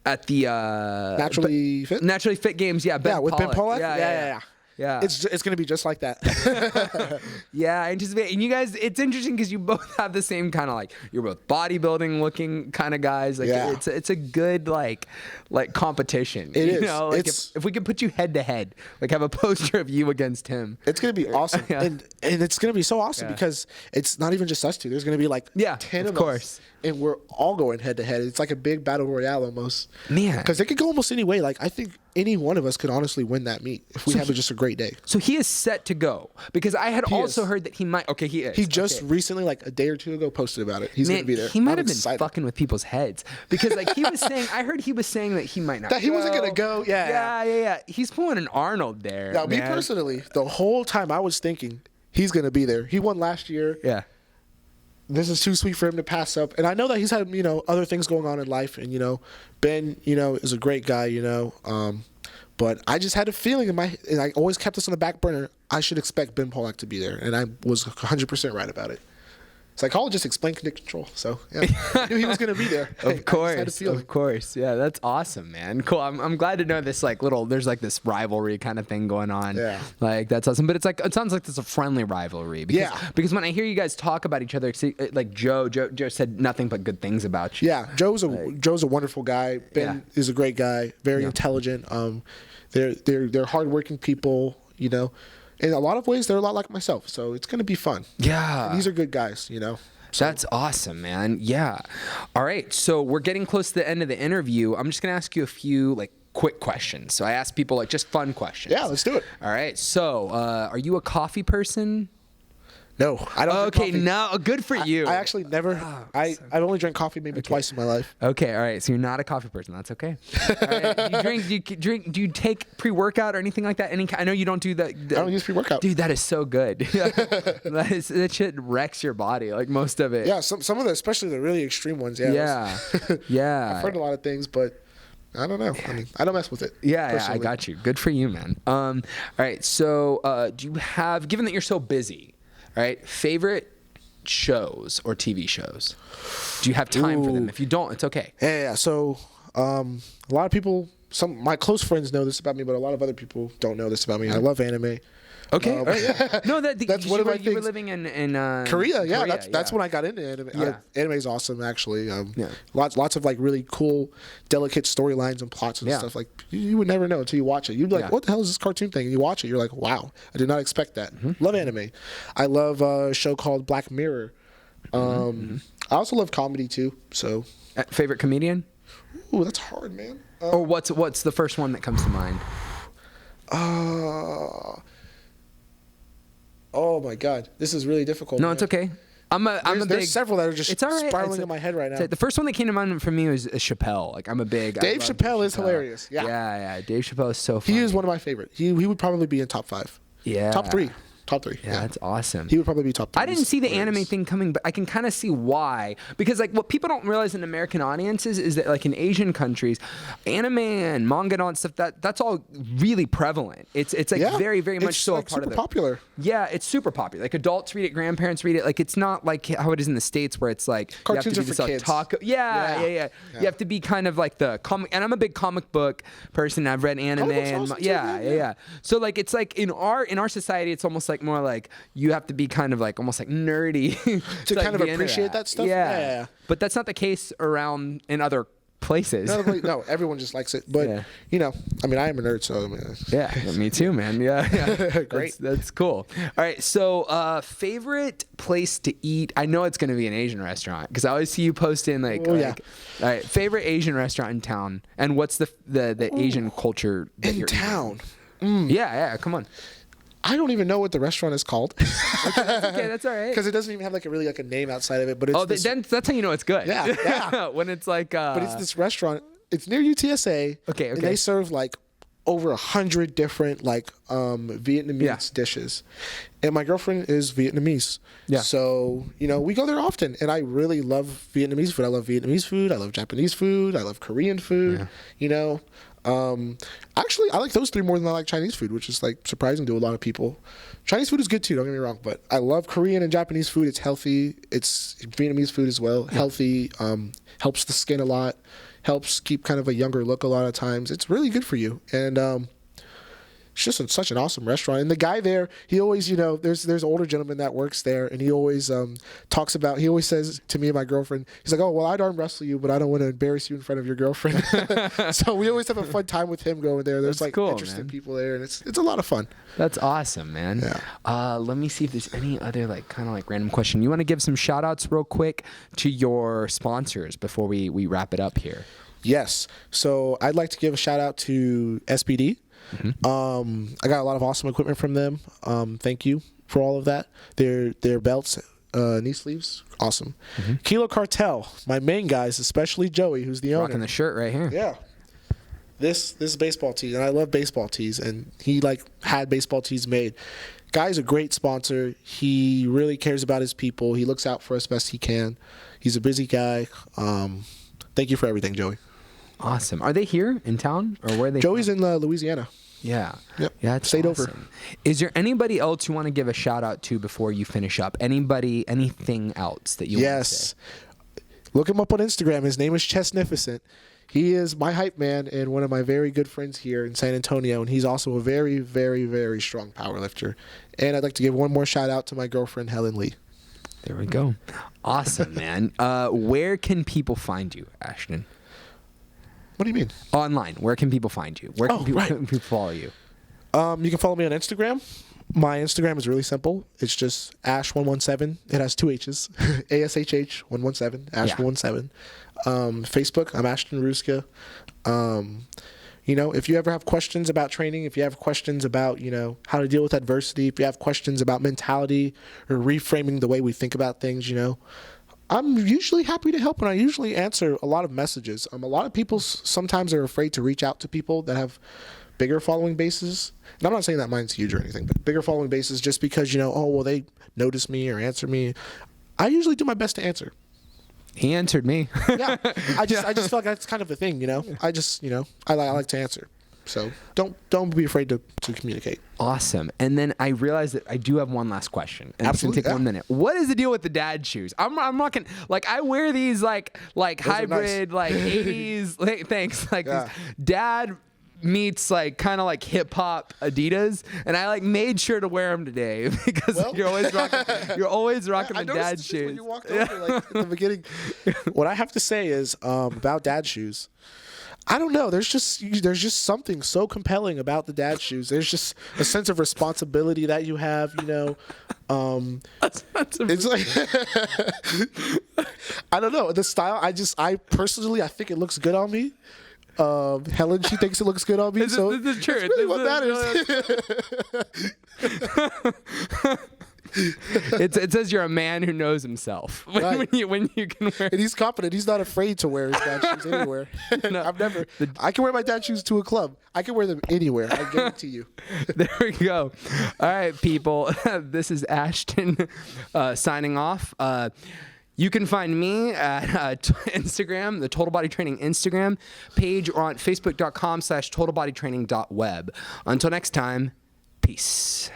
at the Naturally Fit Games. Yeah. Ben Pollack. Yeah. Yeah. It's going to be just like that. Yeah, I anticipate. And you guys, it's interesting because you both have the same kind of like, you're both bodybuilding looking kind of guys. Like Yeah. it's a good like competition. It you is. know, like It's- if we could put you head to head, like have a poster of you against him. It's going to be awesome. Yeah. And it's going to be so awesome Yeah. because it's not even just us two. There's going to be like Yeah, 10 of of course. us. And we're all going head to head. It's like a big battle royale almost. Man. Because it could go almost any way. Like I think any one of us could honestly win that meet if we have just a great day. So he is set to go because I had also is. heard that he might. Okay, he is. He just Okay. recently, like a day or two ago, posted about it. He's Man, going to be there. he might I'm have been excited. fucking with people's heads because like he was saying, I heard he was saying that he might not. That he wasn't gonna go, yeah. Yeah. He's pulling an Arnold there. Now, me man. personally, the whole time I was thinking he's going to be there. He won last year. Yeah. This is too sweet for him to pass up. And I know that he's had, other things going on in life. And, Ben, is a great guy, but I just had a feeling and I always kept this on the back burner. I should expect Ben Pollack to be there. And I was 100% right about it. Psychologists explain control. So, yeah, I knew he was going to be there. Of course. Yeah, that's awesome, man. Cool. I'm glad to know this there's like this rivalry kind of thing going on. Yeah. Like that's awesome. But it sounds like there's a friendly rivalry. Because, Yeah. Because when I hear you guys talk about each other, like Joe said nothing but good things about you. Yeah, Joe's a wonderful guy. Ben is a great guy, very intelligent. They're hardworking people, In a lot of ways, they're a lot like myself, so it's gonna be fun. Yeah. And these are good guys, So, That's awesome, man. Yeah. All right. So we're getting close to the end of the interview. I'm just gonna ask you a few quick questions. So I ask people just fun questions. yeah, let's do it. All right. So are you a coffee person? No, I don't. Okay, drink coffee. no, good for you. I actually never. I've only drank coffee maybe twice in my life. Okay, all right. So you're not a coffee person. That's okay. All right. Do you take pre-workout or anything like that? I know you don't do that. I don't use pre-workout. Dude, that is so good. that shit wrecks your body, like most of it. Yeah, some of the, especially the really extreme ones. Yeah. Yeah. I've heard a lot of things, but I don't know. I mean, I don't mess with it. Yeah, I personally. got you. Good for you, man. All right. So, do you have, given that you're so busy, all right, favorite shows or TV shows? Do you have time for them? If you don't, it's okay. Yeah. So, a lot of people, my close friends know this about me, but a lot of other people don't know this about me. I love anime. Okay. No, that's one of my things. You were living in Korea. Yeah, that's when I got into anime. Yeah. Anime is awesome, actually. Lots of really cool, delicate storylines and plots and stuff. Like you would never know until you watch it. You'd be like, "What the hell is this cartoon thing?" And you watch it, you're like, "Wow, I did not expect that." Love anime. I love a show called Black Mirror. I also love comedy too. So, favorite comedian? Ooh, that's hard, man. Or what's the first one that comes to mind? Oh my God, this is really difficult. No, man. it's okay. There's several that are just it's all right. spiraling in my head right now. The first one that came to mind for me was Chappelle. Like I'm a big Dave Chappelle is hilarious. Yeah. Dave Chappelle is so funny. He is one of my favorite. He would probably be in top 5. Yeah. Top 3. Yeah, that's awesome. He would probably be top 3. I didn't see the anime thing coming, but I can kind of see why. Because what people don't realize in American audiences is that in Asian countries, anime and manga and stuff that's all really prevalent. It's very, very much so a part of it. It's super popular. Yeah, it's super popular. Adults read it, grandparents read it. It's not like how it is in the States where it's cartoons you have to are for kids. Yeah. You have to be kind of like the comic, and I'm a big comic book person. I've read anime and awesome yeah. So it's in our society, it's almost more you have to be kind of almost nerdy to kind of appreciate that stuff. Yeah. But that's not the case around in other places. No, everyone just likes it. But I mean, I am a nerd, so yeah, me too, man. Yeah. Great. That's cool. All right, so favorite place to eat? I know it's going to be an Asian restaurant because I always see you posting all right, favorite Asian restaurant in town, and what's the Asian culture that you're town? Yeah, come on. I don't even know what the restaurant is called. Okay, that's all right. Because it doesn't even have a name outside of it. But it's that's how you know it's good. Yeah. When it's but it's this restaurant. It's near UTSA. Okay. And they serve over 100 different Vietnamese dishes. And my girlfriend is Vietnamese. Yeah. So, we go there often. And I really love Vietnamese food. I love Vietnamese food. I love Japanese food. I love Korean food. Yeah. Actually, I like those 3 more than I like Chinese food, which is surprising to a lot of people. Chinese food is good too, don't get me wrong, but I love Korean and Japanese food. It's healthy. It's Vietnamese food as well. Yeah. Healthy, helps the skin a lot, helps keep kind of a younger look a lot of times. It's really good for you. And it's just such an awesome restaurant. And the guy there, he always, there's an older gentleman that works there, and he always he always says to me and my girlfriend, he's like, oh, well, I'd arm wrestle you, but I don't want to embarrass you in front of your girlfriend. So we always have a fun time with him going there. There's That's cool, interesting man. people there, and it's a lot of fun. That's awesome, man. Yeah. Let me see if there's any other kind of random question. You want to give some shout outs real quick to your sponsors before we wrap it up here? Yes. So I'd like to give a shout out to SPD. I got a lot of awesome equipment from them. Thank you for all of that. Their belts, knee sleeves, awesome. Kilo Cartel, my main guys, especially Joey, who's the owner. Rocking the shirt right here. Yeah. This baseball tee, and I love baseball tees, and he had baseball tees made. Guy's a great sponsor. He really cares about his people. He looks out for us best he can. He's a busy guy. Thank you for everything, Joey. Awesome. Are they here in town, or where are they? Joey's from? in Louisiana. Yeah. Yep. Yeah, it's Stayed awesome. over. Is there anybody else you want to give a shout out to before you finish up? Anything else that you want to say? Look him up on Instagram. His name is Chessnificent. He is my hype man and one of my very good friends here in San Antonio, and he's also a very, very, very strong powerlifter. And I'd like to give one more shout out to my girlfriend, Helen Lee. There we go. Awesome, man. Where can people find you, Ashton? What do you mean? Online. Where can people find you? Where can people follow you? You can follow me on Instagram. My Instagram is really simple. It's just Ash117. It has 2 H's. ASHH117. Ash117. Facebook, I'm Ashton Rouska. If you ever have questions about training, if you have questions about, how to deal with adversity, if you have questions about mentality or reframing the way we think about things, I'm usually happy to help, and I usually answer a lot of messages. A lot of people sometimes are afraid to reach out to people that have bigger following bases. And I'm not saying that mine's huge or anything, but bigger following bases just because, they notice me or answer me. I usually do my best to answer. He answered me. Yeah, I just feel like that's kind of a thing, I just, I like to answer. So don't be afraid to communicate. Awesome. And then I realized that I do have one last question. And Absolutely, it's gonna take 1 minute. What is the deal with the dad shoes? I'm rocking, I wear these like hybrid, nice. 80s, thanks. Yeah. These dad meets kind of hip hop Adidas, and I made sure to wear them today because you're always rocking the dad shoes. When you walked over at the beginning, what I have to say is about dad shoes. I don't know. There's just something so compelling about the dad shoes. There's just a sense of responsibility that you have. It's like I don't know the style. I personally think it looks good on me. Helen, she thinks it looks good on me. This is true. That's really what matters. It says you're a man who knows himself when you can wear. And he's confident. He's not afraid to wear his dad shoes anywhere. No. I can wear my dad shoes to a club. I can wear them anywhere. I guarantee you. There we go. All right, people. This is Ashton signing off. You can find me at Instagram, the Total Body Training Instagram page, or on facebook.com/totalbodytraining.web. Until next time, peace.